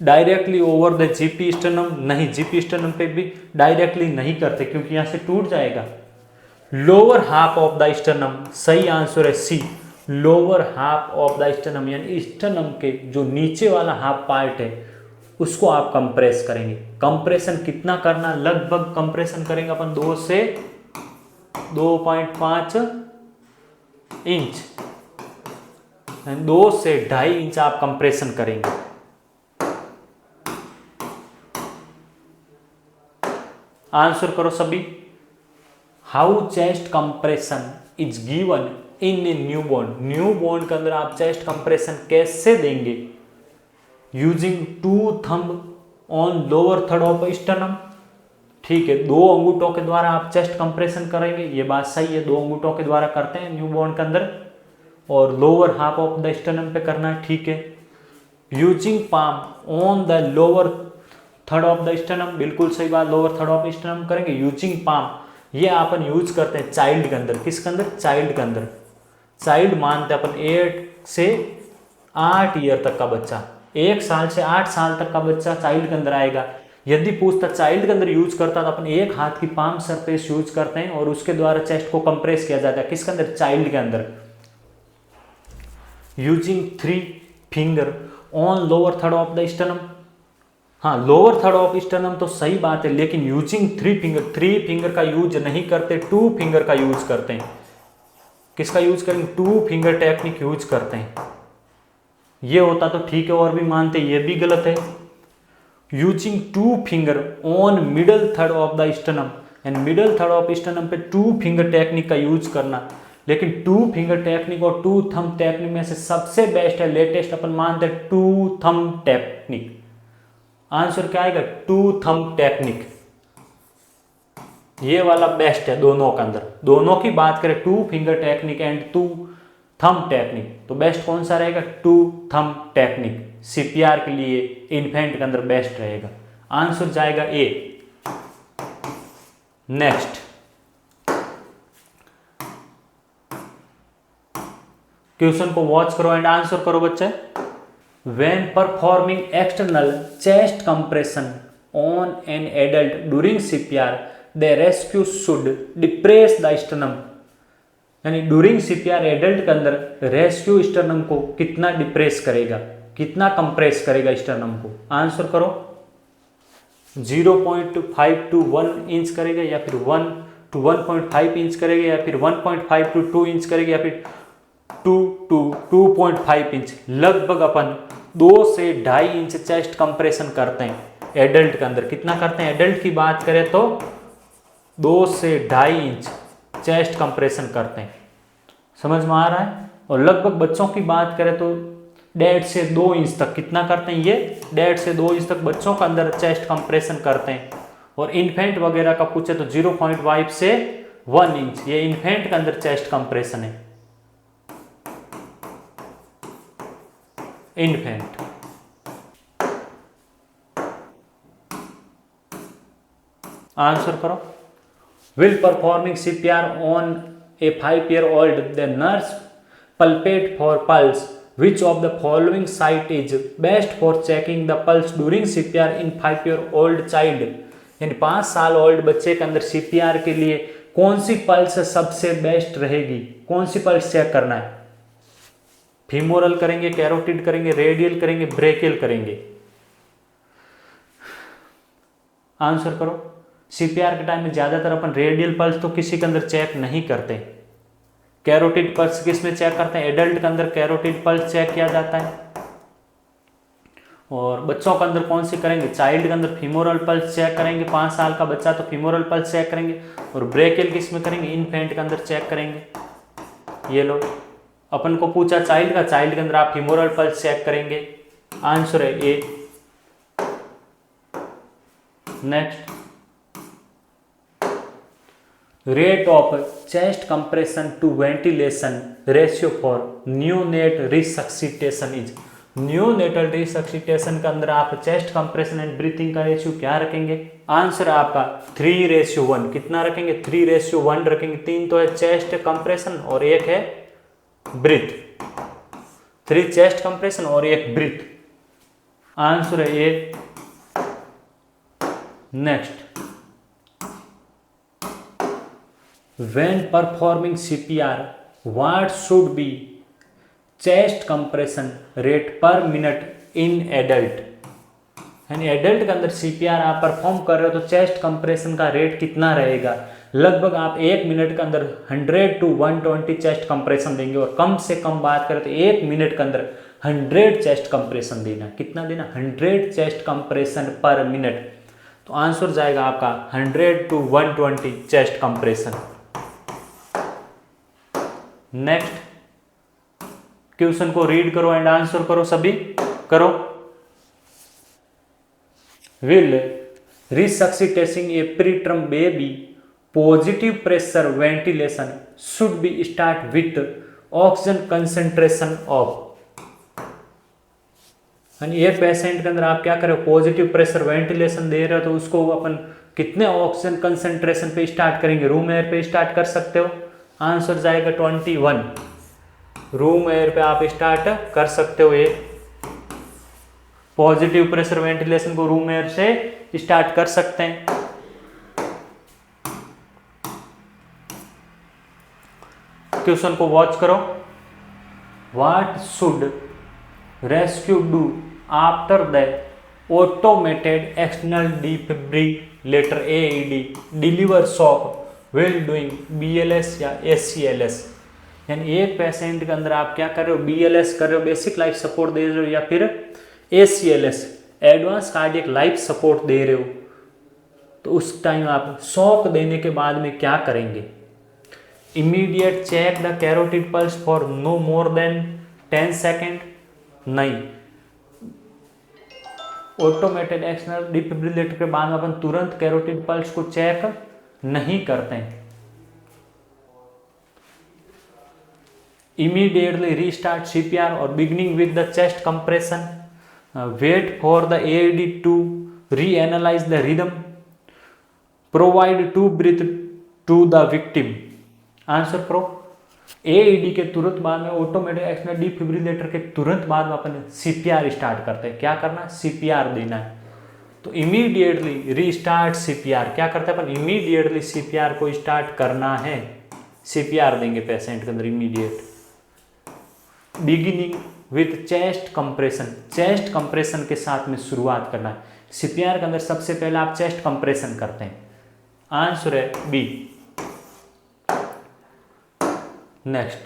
Directly over the GP sternum नहीं, जीपी स्टर्नम पे भी डायरेक्टली नहीं करते क्योंकि यहाँ से टूट जाएगा। Lower half of the sternum, सही आंसर है C. Lower half of the sternum, यानी स्टर्नम के जो नीचे वाला हाफ पार्ट है उसको आप कंप्रेस करेंगे। कंप्रेशन कितना करना, लगभग कंप्रेशन करेंगे अपन 2 से 2.5 इंच, 2 से 2.5 इंच आप कंप्रेशन करेंगे। आंसर करो सभी। How chest compression is given in A newborn, newborn के अंदर आप चेस्ट कंप्रेशन कैसे देंगे? Using 2 thumb on lower third of sternum, ठीक है, 2 अंगूठों के द्वारा आप चेस्ट कंप्रेशन करेंगे, ये बात सही है, 2 अंगूठों के द्वारा करते हैं न्यूबॉर्न के अंदर, और lower half of the sternum पे करना है, ठीक है। Using palm on the lower third of the sternum, बिल्कुल सही बात, लोअर थर्ड ऑफ स्टर्नम करेंगे। यूजिंग पाम ये अपन यूज करते हैं चाइल्ड के अंदर, किसके अंदर? चाइल्ड के अंदर। चाइल्ड मानते हैं अपन 8 से 8 ईयर तक का बच्चा, 1 साल से 8 साल तक का बच्चा चाइल्ड के अंदर आएगा। यदि पूछता चाइल्ड के अंदर यूज करता तो अपन एक हाथ की पाम सरफेस यूज करते हैं और उसके द्वारा चेस्ट को कंप्रेस किया जाता है, किसके अंदर? चाइल्ड के अंदर। Using 3 finger on lower third of the sternum, हाँ लोअर थर्ड ऑफ स्टर्नम तो सही बात है, लेकिन यूजिंग 3 फिंगर का यूज नहीं करते, 2 फिंगर का यूज करते हैं। किसका यूज करेंगे? 2 फिंगर टेक्निक यूज करते हैं। ये होता तो ठीक है और भी मानते, ये भी गलत है। Using 2 finger on middle third of the sternum, and middle third of sternum पे 2 फिंगर टेक्निक का यूज करना, लेकिन 2 फिंगर टेक्निक और 2 थंब टेक्निक में से सबसे बेस्ट है, लेटेस्ट अपन मानते हैं 2 थंब टेक्निक। आंसर क्या आएगा? 2 थंब टेक्निक, ये वाला बेस्ट है दोनों के अंदर। दोनों की बात करें 2 finger technique and 2 thumb technique, तो बेस्ट कौन सा रहेगा? 2 थंब टेक्निक सीपीआर के लिए इन्फेंट के अंदर बेस्ट रहेगा। आंसर जाएगा ए। नेक्स्ट क्वेश्चन को वॉच करो एंड आंसर करो बच्चे। When performing external chest compression on an adult during CPR, the rescue should depress the sternum, यानी ड्यूरिंग सीपीआर एडल्ट के अंदर रेस्क्यू स्टर्नम को कितना डिप्रेस करेगा, कितना कंप्रेस करेगा स्टर्नम को? आंसर करो। 0.5 to 1 इंच करेगा, या फिर 1 to 1.5 इंच करेगा, या फिर 1.5 to 2 इंच करेगा, या फिर 2 to 2.5 इंच। लगभग अपन 2 से 2.5 इंच चेस्ट कंप्रेशन करते हैं एडल्ट के अंदर। कितना करते हैं? एडल्ट की बात करें तो 2 से 2.5 इंच चेस्ट कंप्रेशन करते हैं। समझ में आ रहा है? और लगभग बच्चों की बात करें तो 1.5 से 2 इंच तक कितना करते हैं? ये 1.5 से 2 इंच तक बच्चों के अंदर चेस्ट कंप्रेशन करते हैं। और इन्फेंट वगैरह का पूछे तो 0.5 से 1 इंच, ये इन्फेंट के अंदर चेस्ट कंप्रेशन है। इन्फेंट आंसर करो। While performing CPR on a 5-year-old, the nurse palpate for pulse. Which of the following site is best for checking the pulse during CPR in 5-year-old child? यानी 5 साल old बच्चे के अंदर CPR के लिए कौन सी pulse सबसे बेस्ट रहेगी? कौन सी पल्स चेक करना है? फीमोरल करेंगे, कैरोटिड करेंगे, रेडियल करेंगे, ब्रेकियल करेंगे? आंसर करो। सीपीआर के टाइम में ज्यादातर अपन रेडियल पल्स तो किसी के अंदर चेक नहीं करते। कैरोटिड पल्स किस में चेक करते हैं? एडल्ट के अंदर कैरोटिड पल्स चेक किया जाता है। और बच्चों के अंदर कौन सी करेंगे? चाइल्ड के अंदर फीमोरल पल्स चेक करेंगे, 5 साल का बच्चा तो फीमोरल पल्स चेक करेंगे। और ब्रेकियल किस में करेंगे? इन्फेंट के अंदर चेक करेंगे। ये लो, अपन को पूछा चाइल्ड का, चाइल्ड के अंदर आप फीमोरल पल्स चेक करेंगे। आंसर है A. Next, rate of chest compression to ventilation ratio for neonate resuscitation is. Neonatal resuscitation के अंदर आप चेस्ट कंप्रेशन एंड ब्रीथिंग का रेशियो क्या रखेंगे? आंसर आपका 3:1। कितना रखेंगे? 3:1 रखेंगे। 3 तो है चेस्ट कंप्रेशन और 1 है ब्रीथ। 3 चेस्ट कंप्रेशन और 1 ब्रीथ। आंसर है A. Next, when performing CPR, what should be chest compression rate per minute in adult, यानी एडल्ट के अंदर सीपीआर आप परफॉर्म कर रहे हो तो चेस्ट कंप्रेशन का रेट कितना रहेगा, लगभग आप 1 मिनट के अंदर 100 to 120 चेस्ट कंप्रेशन देंगे, और कम से कम बात करें तो 1 मिनट के अंदर 100 चेस्ट कंप्रेशन देना। कितना देना? 100 चेस्ट कंप्रेशन पर मिनट। तो आंसर जाएगा आपका 100 to 120 chest compression. Next question को रीड करो एंड आंसर करो, सभी करो। Will resuscitating a preterm baby positive pressure ventilation should be start with oxygen concentration of, यानी ये पेशेंट के अंदर आप क्या करो, पॉजिटिव प्रेशर वेंटिलेशन दे रहे हो तो उसको अपन कितने ऑक्सीजन कंसंट्रेशन पे स्टार्ट करेंगे? रूम एयर पे स्टार्ट कर सकते हो। आंसर जाएगा 21। रूम एयर पे आप स्टार्ट कर सकते हो। ये पॉजिटिव प्रेशर वेंटिलेशन को रूम एयर से स्टार्ट कर सकते हैं। क्वेश्चन को वॉच करो। What should rescue do after the automated external defibrillator AED deliver shock wheel doing BLS या ACLS, यानी एक पेशेंट के अंदर आप क्या कर रहे हो, BLS कर रहे हो, बेसिक लाइफ सपोर्ट दे रहे हो, या फिर ACLS advance cardiac life support दे रहे हो, तो उस टाइम आप शॉक देने के बाद में क्या करेंगे? Immediate check the carotid pulse for no more than 10 second? नहीं। ऑटोमेटेड एक्सटर्नल डिफिब्रिलेटर के बाद अपन तुरंत कैरोटिड पल्स को चेक नहीं करते हैं। इमीडिएटली रीस्टार्ट CPR और beginning with the chest compression, wait for the AED to reanalyse the rhythm, provide two breath to the victim. Answer pro AED के तुरंत बाद में, ऑटोमेटिक एक्सटर्नल डिफिब्रिलेटर के तुरंत बाद में अपन CPR स्टार्ट करते हैं। क्या करना? CPR देना है। तो इमीडिएटली रीस्टार्ट CPR, क्या करते हैं अपन? इमीडिएटली CPR को स्टार्ट करना है। CPR देंगे पेशेंट के अंदर immediate. Beginning with chest compression, chest compression के साथ में शुरुआत करना है। CPR के अंदर सबसे पहले आप चेस्ट कंप्रेशन करते हैं। आंसर है B. Next,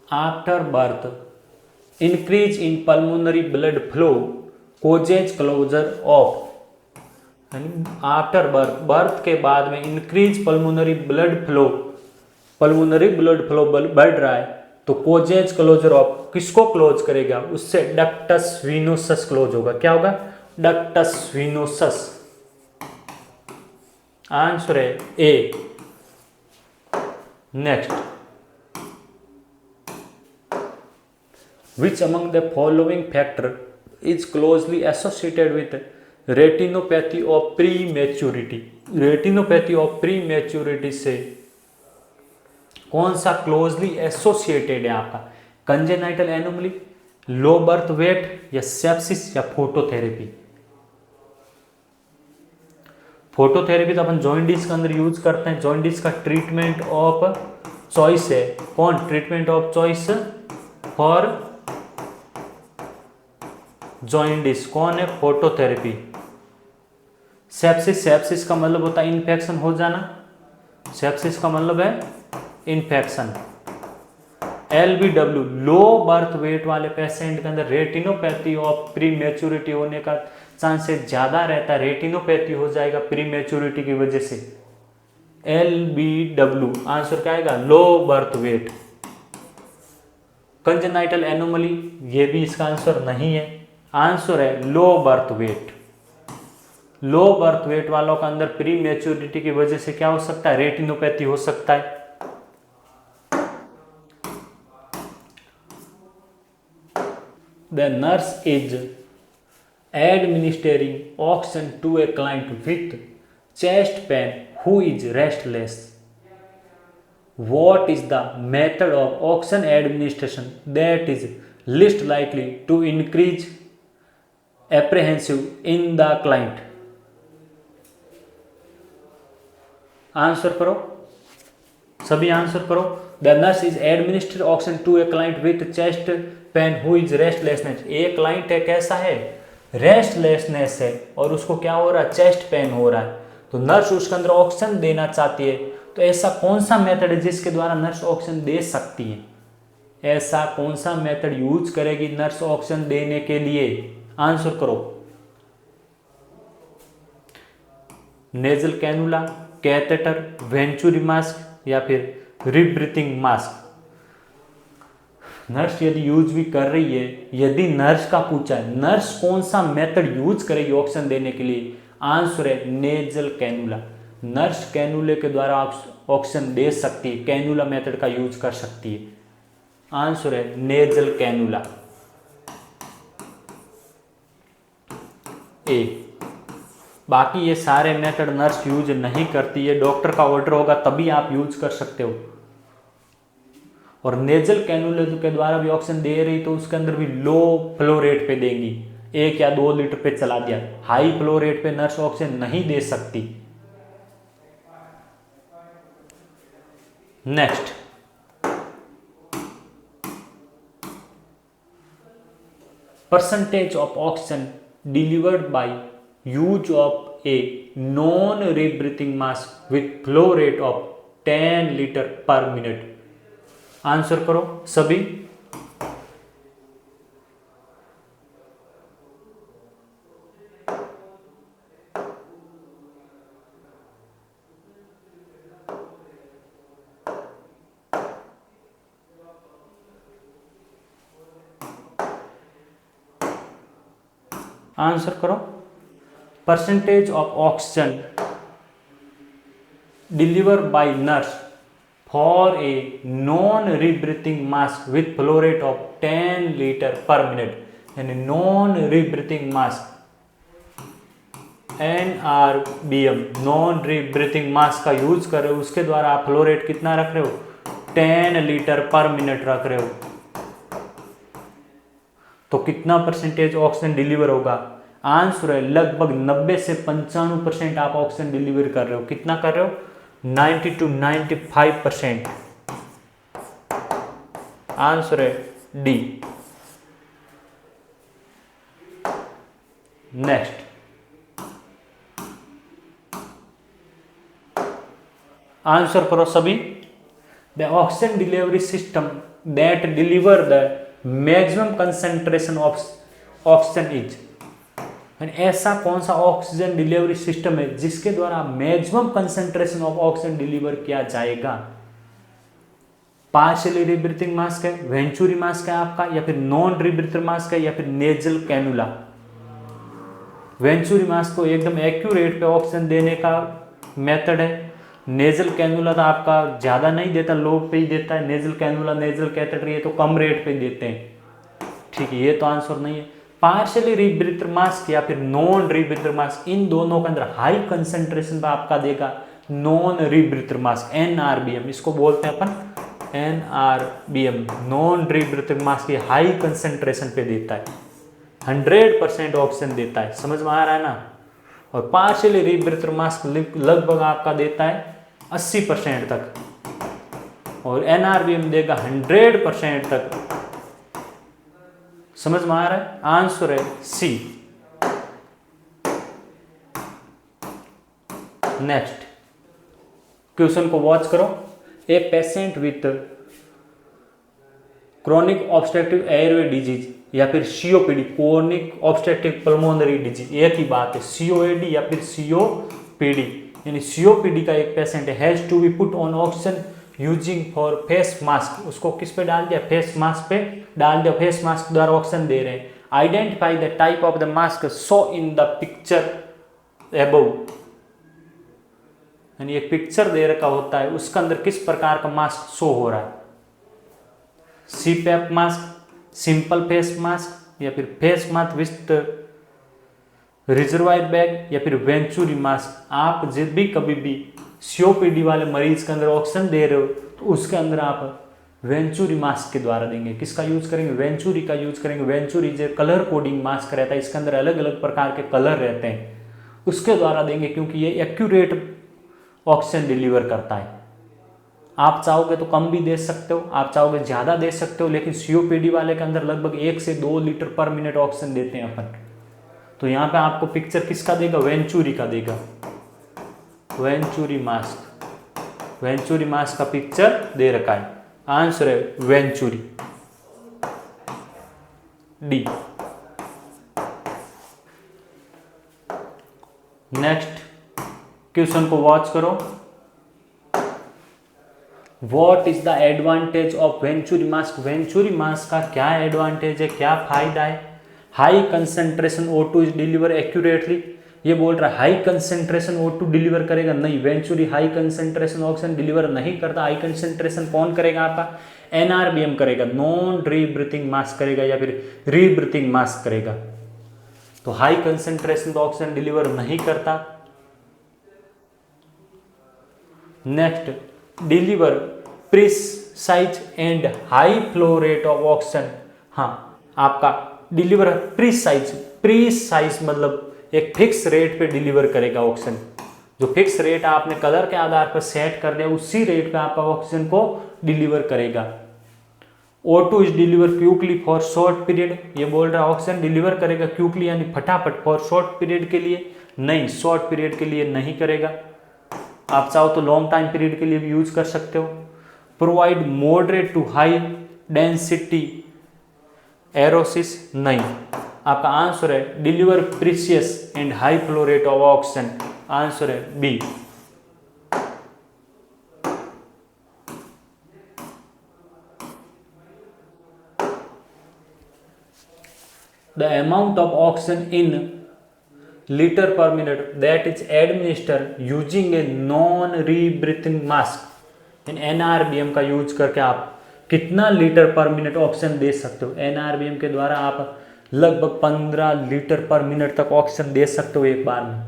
after birth increase in pulmonary blood flow causes closure of, after birth, birth के बाद में इंक्रीज पल्मोनरी ब्लड फ्लो बढ़ रहा है तो कोजेज क्लोजर ऑफ किसको क्लोज करेगा? उससे डक्टस विनोसस क्लोज होगा। क्या होगा? Ductus venosus. आंसर है A. Next, which among the following factor is closely associated with retinopathy of prematurity? Retinopathy of prematurity से कौन सा क्लोजली एसोसिएटेड है आपका? Congenital anomaly, low birth weight, या सेप्सिस, या फोटोथेरेपी? फोटोथेरेपी तो अपन जॉइंडिस के अंदर यूज करते हैं। जॉइंडिस का ट्रीटमेंट ऑफ चॉइस है कौन? Treatment of choice for jaundice कौन है? फोटोथेरेपी। सेप्सिस, सेप्सिस का मतलब होता है इन्फेक्शन हो जाना। सेप्सिस का मतलब है infection. LBW, low birth weight वाले पेशेंट के अंदर रेटिनोपैथी ऑफ प्रीमेच्योरिटी होने का चांसेस ज्यादा रहता है। रेटिनोपैथी हो जाएगा प्रीमेच्योरिटी की वजह से। LBW आंसर क्या आएगा? Low birth weight. Congenital anomaly, ये भी इसका आंसर नहीं है। आंसर है low birth weight. Low birth weight वालों के अंदर प्रीमेच्योरिटी की वजह से क्या हो सकता है? रेटिनोपैथी हो सकता है। The nurse is administering oxygen to a client with chest pain who is restless. What is the method of oxygen administration that is least likely to increase apprehensive in the client? Answer करो। सभी answer करो। The nurse is administer oxygen to a client with chest pain who is restlessness. एक client है कैसा है, restlessness है और उसको क्या हो रहा है, चेस्ट पेन हो रहा है, तो नर्स उसके अंदर ऑक्सीजन देना चाहती है। तो ऐसा कौन सा मेथड है जिसके द्वारा नर्स ऑक्सीजन दे सकती है, ऐसा कौन सा मेथड यूज करेगी नर्स ऑक्सीजन देने के लिए, आंसर करो। Nasal cannula, catheter, venturi mask या फिर रीब्रीथिंग मास्क। नर्स यदि यूज भी कर रही है, यदि नर्स का पूछा है नर्स कौन सा मेथड यूज करेगी ऑक्सीजन देने के लिए, आंसर है नेजल कैनुला। नर्स कैनुले के द्वारा ऑक्सीजन दे सकती है, कैनुला मेथड का यूज कर सकती है, आंसर है नेजल कैनुला ए। बाकी ये सारे मेथड नर्स यूज नहीं करती है, डॉक्टर का ऑर्डर होगा तभी आप यूज कर सकते हो। और नेजल कैनुले के द्वारा भी ऑक्सीजन दे रही तो उसके अंदर भी लो फ्लो रेट पे देंगी, 1 या 2 लीटर पे चला दिया, हाई फ्लो रेट पे नर्स ऑक्सीजन नहीं दे सकती। Next, percentage of oxygen delivered by use of a non rebreathing mask with flow rate of 10 litre per minute. Answer करो सभी। आंसर करो। Percentage of oxygen deliver by nurse for a non rebreathing mask with flow rate of 10 litre per minute, यानी non rebreathing mask NRBM, non rebreathing mask का use कर रहे हो, उसके द्वारा आप फ्लो रेट कितना रख रहे हो, 10 लीटर पर मिनट रख रहे हो, तो कितना परसेंटेज ऑक्सीजन डिलीवर होगा, आंसर है लगभग 90 से 95% आप ऑक्सीजन डिलीवर कर रहे हो। कितना कर रहे हो, 90 to 95%। आंसर है डी। नेक्स्ट, आंसर करो सभी। The oxygen delivery system that deliver the maximum concentration of oxygen is, ऐसा कौन सा ऑक्सीजन डिलीवरी सिस्टम है जिसके द्वारा maximum concentration of oxygen deliver किया जाएगा। पार्शियली रीब्रीथिंग मास्क है, वेंचुरी मास्क है आपका, या फिर नॉन रीब्रीथिंग मास्क है, या फिर नेजल कैनुला। वेंचुरी मास्क को एकदम एक्यूरेट पे ऑक्सीजन देने का मेथड है। नेजल कैनुला तो आपका ज्यादा नहीं देता, लो पे ही देता है। नेजल कैनुला, नेजल कैथेटर ये तो कम रेट पे देते हैं। ठीक है, ये तो आंसर नहीं है। पार्शियली रीब्रीथर मास्क या फिर नॉन रीब्रीथर मास्क, इन दोनों के अंदर हाई कंसेंट्रेशन पे आपका देगा नॉन रीब्रीथर मास्क, NRBM इसको बोलते हैं अपन, NRBM नॉन रीब्रीथर मास्क ये हाई कंसेंट्रेशन पे देता है, 100% ऑक्सीजन देता है। समझ में आ रहा है ना। और पार्शियली रीब्रीथर मास्क लगभग आपका देता है 80% तक, और NRBM देगा 100% तक। समझ में आ रहा है, आंसर है सी। नेक्स्ट क्वेश्चन को वॉच करो। A patient with chronic obstructive airway disease या फिर COPD, chronic obstructive pulmonary disease, एक ही बात है, COAD या फिर COPD, यानी COPD का एक पेशेंट है, has to be put on oxygen using for face mask. उसको किस पे डाल दिया, फेस मास्क पे डाल दिया, फेस मास्क द्वारा ऑक्सीजन दे रहे हैं। Identify the type of the mask so in the picture above, यानी एक पिक्चर दे रखा होता है, उसके अंदर किस प्रकार का मास्क शो हो रहा है, CPAP mask, simple face mask, या फिर face mask with reservoir bag, या फिर वेंचुरी मास्क। आप जब भी कभी भी COPD वाले मरीज के अंदर ऑक्सीजन दे रहे हो तो उसके अंदर आप वेंचुरी मास्क के द्वारा देंगे। किसका यूज करेंगे, वेंचुरी का यूज करेंगे। वेंचुरी जो कलर कोडिंग मास्क रहता है, इसके अंदर अलग अलग प्रकार के कलर रहते हैं, उसके द्वारा देंगे, क्योंकि ये एक्यूरेट ऑक्सीजन डिलीवर करता है। आप चाहोगे तो कम भी दे सकते हो, आप चाहोगे ज़्यादा दे सकते हो, लेकिन सीओपीडी वाले के अंदर लगभग 1 से 2 लीटर पर मिनट ऑक्सीजन देते हैं अपन। तो यहाँ पे आपको पिक्चर किसका देगा, वेंचुरी का देगा, वेंचुरी मास्क, वेंचुरी मास्क का पिक्चर दे रखा है। आंसर है वेंचुरी, डी। नेक्स्ट क्वेश्चन को वॉच करो। What is the advantage of venturi mask, venturi mask का क्या एडवांटेज है, क्या फायदा है। High concentration O2 is deliver accurately, ये बोल रहा है हाई कंसेंट्रेशन O2 डिलीवर करेगा, नहीं, venturi high concentration oxygen deliver नहीं करता। हाई कंसेंट्रेशन कौन करेगा आपका, NRBM करेगा, नॉन रीब्रीथिंग मास्क करेगा या फिर रीब्रीथिंग मास्क करेगा। तो हाई कंसेंट्रेशन तो ऑक्सीजन डिलीवर नहीं करता। Next, deliver precise and high flow rate of oxygen. हाँ, आपका डिलीवर प्रिसाइज मतलब एक फिक्स रेट पे डिलीवर करेगा ऑक्सीजन। जो फिक्स रेट आपने कलर के आधार पर सेट कर दिया, उसी रेट पे आपका ऑक्सीजन को डिलीवर करेगा। O2 is deliver quickly for short period, ये बोल रहा है ऑक्सीजन डिलीवर करेगा क्विकली यानी फटाफट, फॉर शॉर्ट पीरियड के लिए नहीं, शॉर्ट पीरियड के लिए नहीं करेगा। आप चाहो तो लॉन्ग टाइम पीरियड के लिए भी यूज कर सकते हो। Provide moderate to high density aerosols, नहीं, आपका आंसर है deliver precise and high flow rate of oxygen, answer है B. The amount of oxygen in litre per minute that is administer using a non rebreathing mask, in NRBM का use करके आप कितना litre per minute oxygen दे सकते हो। NRBM के द्वारा आप लगभग 15 लीटर पर मिनट तक ऑक्सीजन दे सकते हो, एक बार में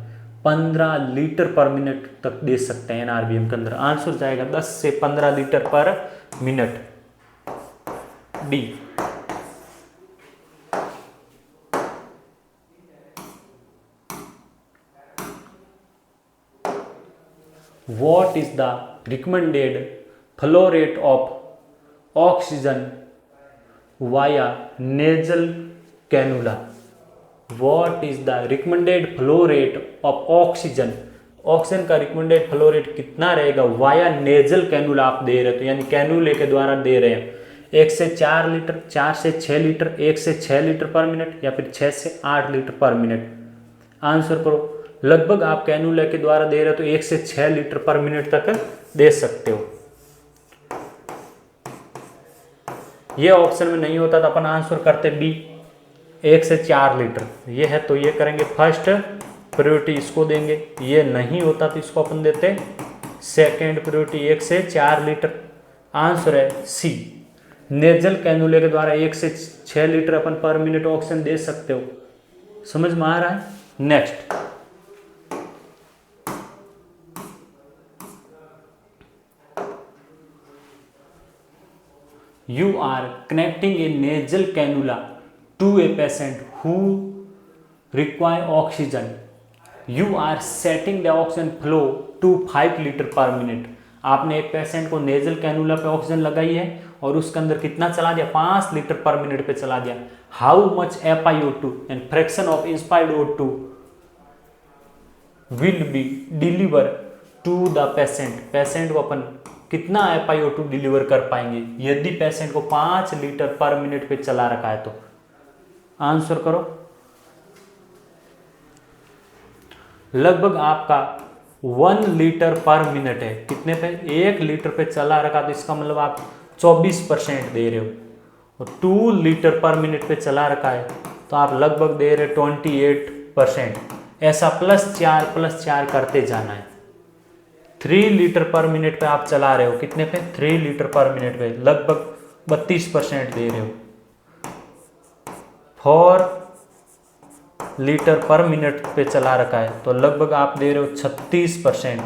15 लीटर पर मिनट तक दे सकते हैं NRBM के अंदर। आंसर जाएगा 10 से 15 litre per minute, D. What is the recommended flow rate of oxygen via nasal cannula? What is the recommended flow rate of oxygen? Oxygen का रिकमेंडेड फ्लो रेट कितना रहेगा वाया नेजल कैनुला आप दे रहे हो, तो यानी कैनुले के द्वारा दे रहे हैं 1 से 4 लीटर, 4 से 6 लीटर, 1 से 6 लीटर पर मिनट या फिर 6 से 8 लीटर पर मिनट। आंसर करो। लगभग आप कैनुला के द्वारा दे रहे हो तो 1 से 6 लीटर पर मिनट तक दे सकते हो। ये ऑप्शन में नहीं होता तो अपन आंसर करते बी, 1 से 4 लीटर। ये है तो ये करेंगे फर्स्ट प्रायोरिटी, इसको देंगे। ये नहीं होता तो इसको अपन देते सेकेंड प्रायोरिटी, 1 से 4 लीटर। आंसर है सी, नेजल कैनुले के द्वारा 1 से 6 लीटर अपन पर मिनट ऑक्सीजन दे सकते हो। समझ में आ रहा है। Next, you are connecting a nasal cannula to a patient who require oxygen. You are setting the oxygen flow to 5 litre per minute. आपने एक पेशेंट को नेजल कैनुला पे ऑक्सीजन लगाई है और उसके अंदर कितना चला दिया, 5 लीटर पर मिनट पे चला दिया। How much FiO2 and fraction of inspired O2 will be deliver to the patient. Patient को अपन कितना FiO2 डिलीवर कर पाएंगे यदि पेशेंट को 5 लीटर पर मिनट पे चला रखा है तो। आंसर करो। लगभग आपका 1 लीटर पर मिनट है, कितने पे, 1 लीटर पे चला रखा, तो इसका मतलब आप 24% दे रहे हो। और 2 लीटर पर मिनट पे चला रखा है तो आप लगभग दे रहे 28%। ऐसा +4 करते जाना है। 3 लीटर पर मिनट पे आप चला रहे हो, कितने पे, 3 लीटर पर मिनट पे लगभग 32% दे रहे हो। 4 लीटर पर मिनट पे चला रखा है तो लगभग आप दे रहे हो 36%।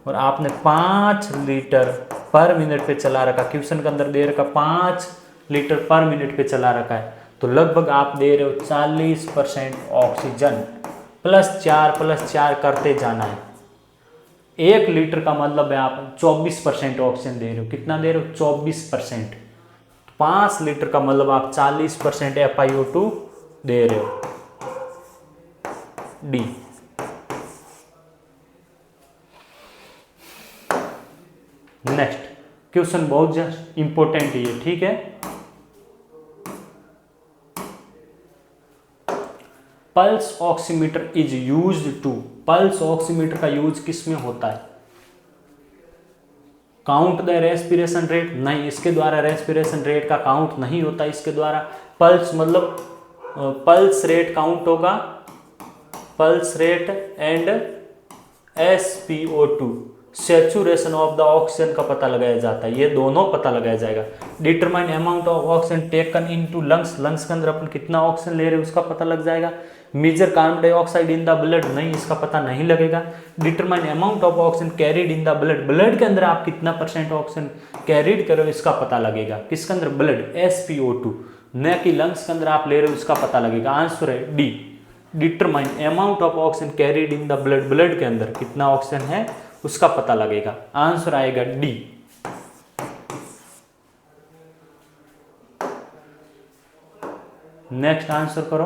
और आपने 5 लीटर पर मिनट पे चला रखा, क्वेश्चन के अंदर दे रखा 5 लीटर पर मिनट पे चला रखा है तो लगभग आप दे रहे हो 40% ऑक्सीजन। +4 करते जाना है। 1 लीटर का मतलब है आप 24% ऑक्सीजन दे रहे हो। कितना दे रहे हो? 24%। 5 लीटर का मतलब आप 40% FiO2 दे रहे हो। डी। नेक्स्ट क्वेश्चन बहुत इंपॉर्टेंट है ये, ठीक है। Pulse oximeter is used to, pulse oximeter का यूज किस में होता है? काउंट द रेस्पिरेशन रेट, नहीं, इसके द्वारा रेस्पिरेशन रेट का काउंट नहीं होता इसके द्वारा। पल्स मतलब पल्स रेट काउंट होगा, pulse rate and SpO2 saturation of the oxygen का पता लगाया जाता है, ये दोनों पता लगाया जाएगा। Determine amount of oxygen taken into lungs, lungs के अंदर अपन कितना ऑक्सीजन ले रहे हैं उसका पता लग जाएगा। Measure carbon dioxide in the blood, नहीं, इसका पता नहीं लगेगा। Determine amount of oxygen carried in the blood, blood के अंदर आप कितना % ऑक्सीजन कैरिड करो इसका पता लगेगा। किसके अंदर? ब्लड, SpO2, न कि लंग्स के अंदर आप ले रहे हो इसका पता लगेगा। आंसर है D, determine amount of oxygen carried in the blood, blood के अंदर कितना ऑक्सीजन है उसका पता लगेगा। आंसर आएगा डी। नेक्स्ट आंसर करो।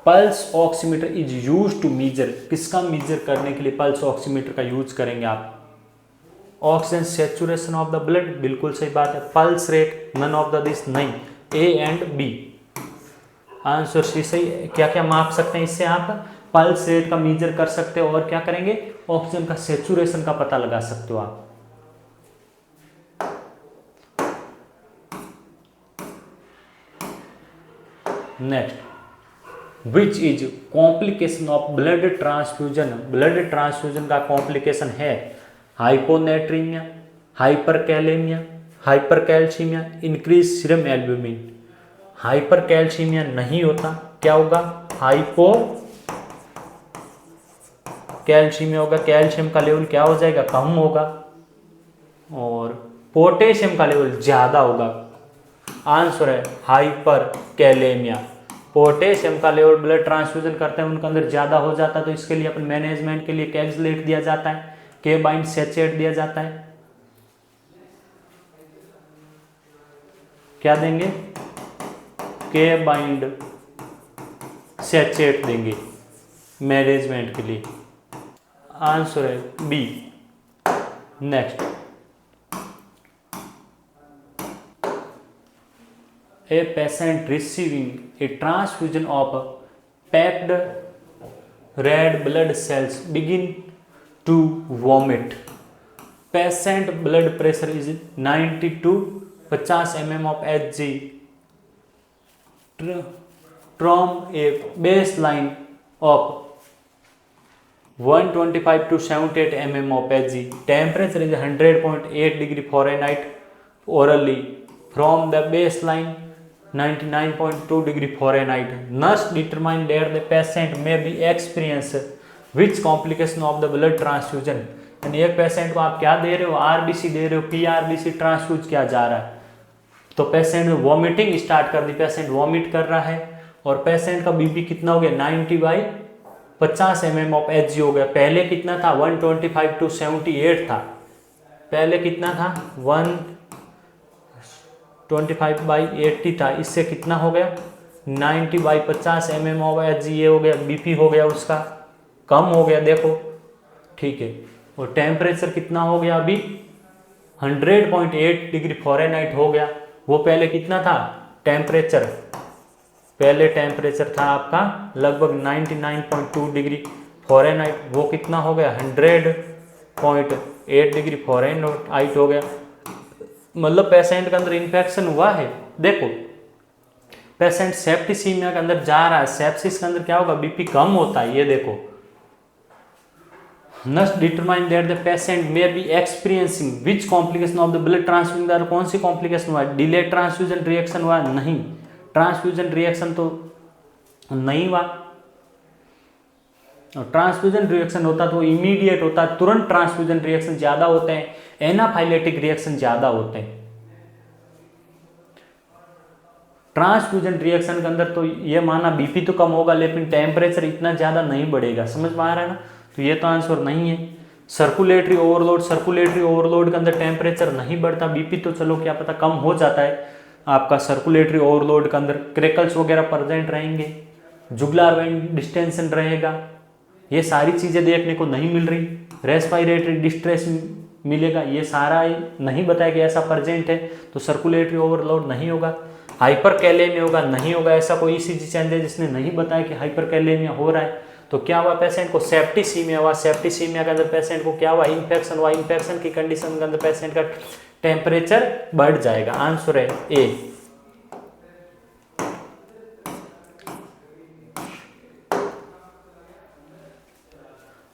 Pulse oximeter is use to measure, किसका मीजर करने के लिए पल्स ऑक्सीमीटर का यूज करेंगे आप? Oxygen saturation of the blood, बिल्कुल सही बात है। Pulse rate, none of the this, नहीं, A and B। Answer C सही। क्या क्या माप सकते हैं इससे आप? पल्स रेट का मीजर कर सकते हो और क्या करेंगे? ऑक्सीजन का सेचुरेशन का पता लगा सकते हो आप। Next, which is complication of blood transfusion, blood transfusion का कॉम्प्लिकेशन है hyponatraemia, hyperkalaemia, hypercalcaemia, increase serum albumin. Hypercalcaemia नहीं होता, क्या होगा? हाइपो कैल्शियम होगा, कैल्शियम का लेवल क्या हो जाएगा? कम होगा, और पोटेशियम का लेवल ज्यादा होगा। आंसर है हाइपर कैलेमिया। पोटेशियम का लेवल ब्लड ट्रांसफ्यूजन करते हैं उनके अंदर ज्यादा हो जाता है, तो इसके लिए अपन मैनेजमेंट के लिए कैल्सलेट दिया जाता है, के बाइंड सेचेट दिया जाता है। क्या देंगे? के बाइंड सेचेट देंगे मैनेजमेंट के लिए। आंसर है B. Next, a patient receiving a transfusion of packed red blood cells begin to vomit. Patient blood pressure is 90 to 50 mm of Hg from a baseline of 125 to 78 mm of Hg. Temperature is 100.8 degree Fahrenheit orally from the baseline 99.2 degree Fahrenheit. Nurse determine that the patient may be experience which complication of the blood transfusion. यानी एक patient को आप क्या दे रहे हो? RBC दे रहे हो, PRBC transfuse किया जा रहा है, तो पेशेंट में वॉमिटिंग स्टार्ट कर दी, पेशेंट वॉमिट कर रहा है, और पेशेंट का बीपी कितना हो गया? 90/50 mm ऑफ Hg हो गया। पहले कितना था? 125 to 78 था, पहले कितना था? 125/80 था, इससे कितना हो गया? 90/50 mm ऑफ Hg, ये हो गया बीपी, हो गया उसका कम हो गया, देखो, ठीक है। और टेम्परेचर कितना हो गया अभी? 100.8 डिग्री फ़ारेनहाइट हो गया। वो पहले कितना था टेम्परेचर? पहले टेम्परेचर था आपका लगभग 99.2 डिग्री फ़ारेनहाइट, वो कितना हो गया? 100.8 डिग्री फ़ारेनहाइट हो गया। मतलब पेशेंट के अंदर इन्फेक्शन हुआ है। देखो, पेशेंट सेप्टिसीमिया के अंदर जा रहा है, सेप्सिस के अंदर क्या होगा? बीपी कम होता है, ये देखो। Nurse determine that the patient may be experiencing which complication of the blood transfusion। कौन सी कॉम्प्लिकेशन हुआ? डिले ट्रांसफ्यूजन रिएक्शन हुआ? नहीं, ट्रांसफ्यूजन रिएक्शन तो नहीं हुआ। और ट्रांसफ्यूजन रिएक्शन होता तो इमीडिएट होता, तुरंत ट्रांसफ्यूजन रिएक्शन ज्यादा होते हैं, एनाफाइलेटिक रिएक्शन ज्यादा होते हैं। ट्रांसफ्यूजन रिएक्शन के अंदर तो ये माना बीपी तो कम होगा लेकिन टेम्परेचर इतना ज़्यादा नहीं बढ़ेगा, समझ में आ रहा है ना। तो ये तो आंसर नहीं है। सर्कुलेटरी ओवरलोड के अंदर टेम्परेचर नहीं बढ़ता, बीपी तो चलो क्या पता कम हो जाता है आपका सर्कुलेटरी ओवरलोड के अंदर, क्रेकल्स वगैरह प्रेजेंट रहेंगे, जुगुलार वेन डिस्टेंशन रहेगा, ये सारी चीज़ें देखने को नहीं मिल रही। रेस्पिरेटरी डिस्ट्रेस मिलेगा, ये सारा नहीं बताया कि ऐसा प्रेजेंट है, तो सर्कुलेटरी ओवरलोड नहीं होगा। हाइपरकैलेमिया होगा, नहीं होगा, ऐसा कोई ईसीजी चेंज है जिसने नहीं बताया कि हाइपरकैलेमिया हो रहा है। तो क्या हुआ पेशेंट को, सेप्टिसीमिया हुआ। सेप्टिसीमिया के अंदर पेशेंट को क्या हुआ, इन्फेक्शन हुआ। इन्फेक्शन की कंडीशन के अंदर पेशेंट का टेम्परेचर बढ़ जाएगा। आंसर है A.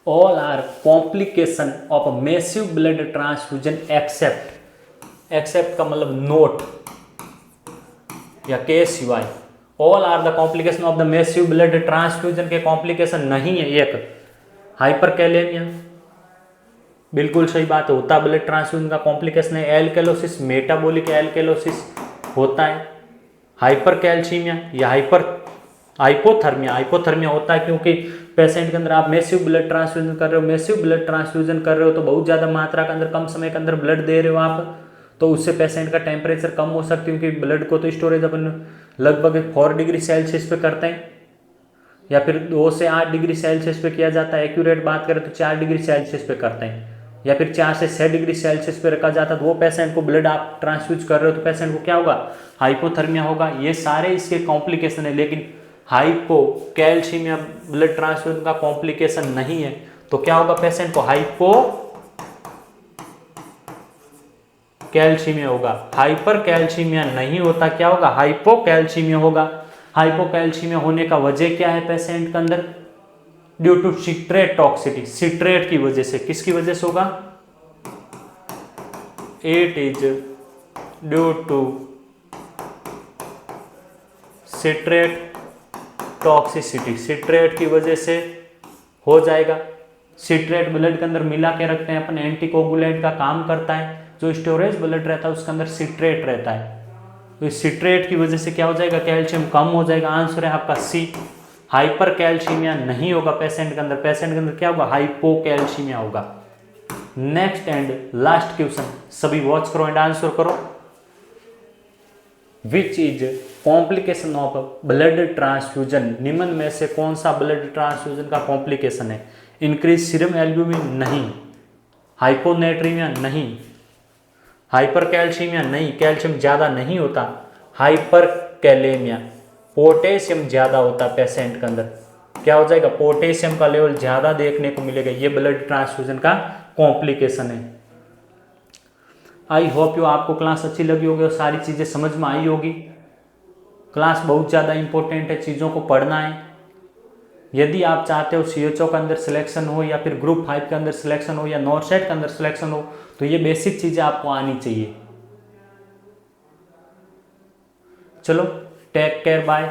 All are complication of massive blood transfusion except का मतलब नोट या के सिवाय। All are the complication of the massive blood transfusion के कॉम्प्लिकेशन नहीं है। एक हाइपरकैलेमिया, बिल्कुल सही बात है, होता ब्लड ट्रांसफ्यूजन का कॉम्प्लिकेशन है। एल्केलोसिस, मेटाबॉलिक एल्केलोसिस होता है। हाइपरकैल्सीमिया या हाइपोथर्मिया होता है क्योंकि पेशेंट के अंदर आप मैसिव ब्लड ट्रांसफ्यूजन कर रहे हो। मैसिव ब्लड ट्रांसफ्यूजन कर रहे हो तो बहुत ज़्यादा मात्रा के अंदर कम समय के अंदर ब्लड दे रहे हो आप, तो उससे पेशेंट का टेम्परेचर कम हो सकती है क्योंकि ब्लड को तो स्टोरेज अपन लगभग 4 डिग्री सेल्सियस पे करते हैं या फिर 2 से 8 डिग्री सेल्सियस पे किया जाता है। एक्यूरेट बात करें तो 4 डिग्री सेल्सियस पे करते हैं या फिर 4 से 6 डिग्री सेल्सियस पे रखा जाता है। तो वो पेशेंट को ब्लड आप ट्रांसफ्यूज कर रहे हो तो पेशेंट को क्या होगा, हाइपोथर्मिया होगा। ये सारे इसके कॉम्प्लिकेशन है, लेकिन हाइपोकैल्सीमिया ब्लड ट्रांसफ्यूजन का कॉम्प्लिकेशन नहीं है। तो क्या होगा, पेशेंट को हाइपोकैल्सीमिया होगा। हाइपरकैल्सीमिया नहीं होता, क्या होगा, हाइपोकैल्सीमिया होगा। हाइपोकैल्सीमिया होने का वजह क्या है पेशेंट के अंदर, due to citrate toxicity, citrate की वजह से। किसकी वजह से होगा, it is due to citrate toxicity, citrate की वजह से हो जाएगा। सिट्रेट ब्लड के अंदर मिला के रखते हैं अपन, एंटीकोगुलेंट का काम करता है। जो स्टोरेज ब्लड रहता है उसके अंदर सिट्रेट रहता है, तो इस सिट्रेट की वजह से क्या हो जाएगा, कैल्शियम कम हो जाएगा। आंसर है आपका सी, हाइपरकैल्सीमिया नहीं होगा पेशेंट के अंदर। पेशेंट के अंदर क्या होगा, हाइपोकैल्सीमिया होगा। नेक्स्ट एंड लास्ट क्वेश्चन, सभी वॉच करो एंड आंसर करो। Which is complication of blood transfusion, निम्न में से कौन सा ब्लड ट्रांसफ्यूजन का कॉम्प्लिकेशन है। इंक्रीज सीरम एल्ब्यूमिन नहीं, हाइपोनेट्रीमिया नहीं, हाइपरकैल्सीमिया नहीं, कैल्शियम ज़्यादा नहीं होता, हाइपरकैलेमिया पोटेशियम ज़्यादा होता पेशेंट के अंदर। क्या हो जाएगा, पोटेशियम का लेवल ज़्यादा देखने को मिलेगा। ये ब्लड ट्रांसफ्यूजन का कॉम्प्लिकेशन है। आई होप यू आपको क्लास अच्छी लगी होगी और सारी चीज़ें समझ में आई होगी। क्लास बहुत ज़्यादा इंपॉर्टेंट है, चीज़ों को पढ़ना है। यदि आप चाहते हो CHO के अंदर सिलेक्शन हो या फिर ग्रुप 5 के अंदर सिलेक्शन हो या नॉर्सेट के अंदर सिलेक्शन हो, तो ये बेसिक चीज़ें आपको आनी चाहिए। चलो टेक केयर, बाय।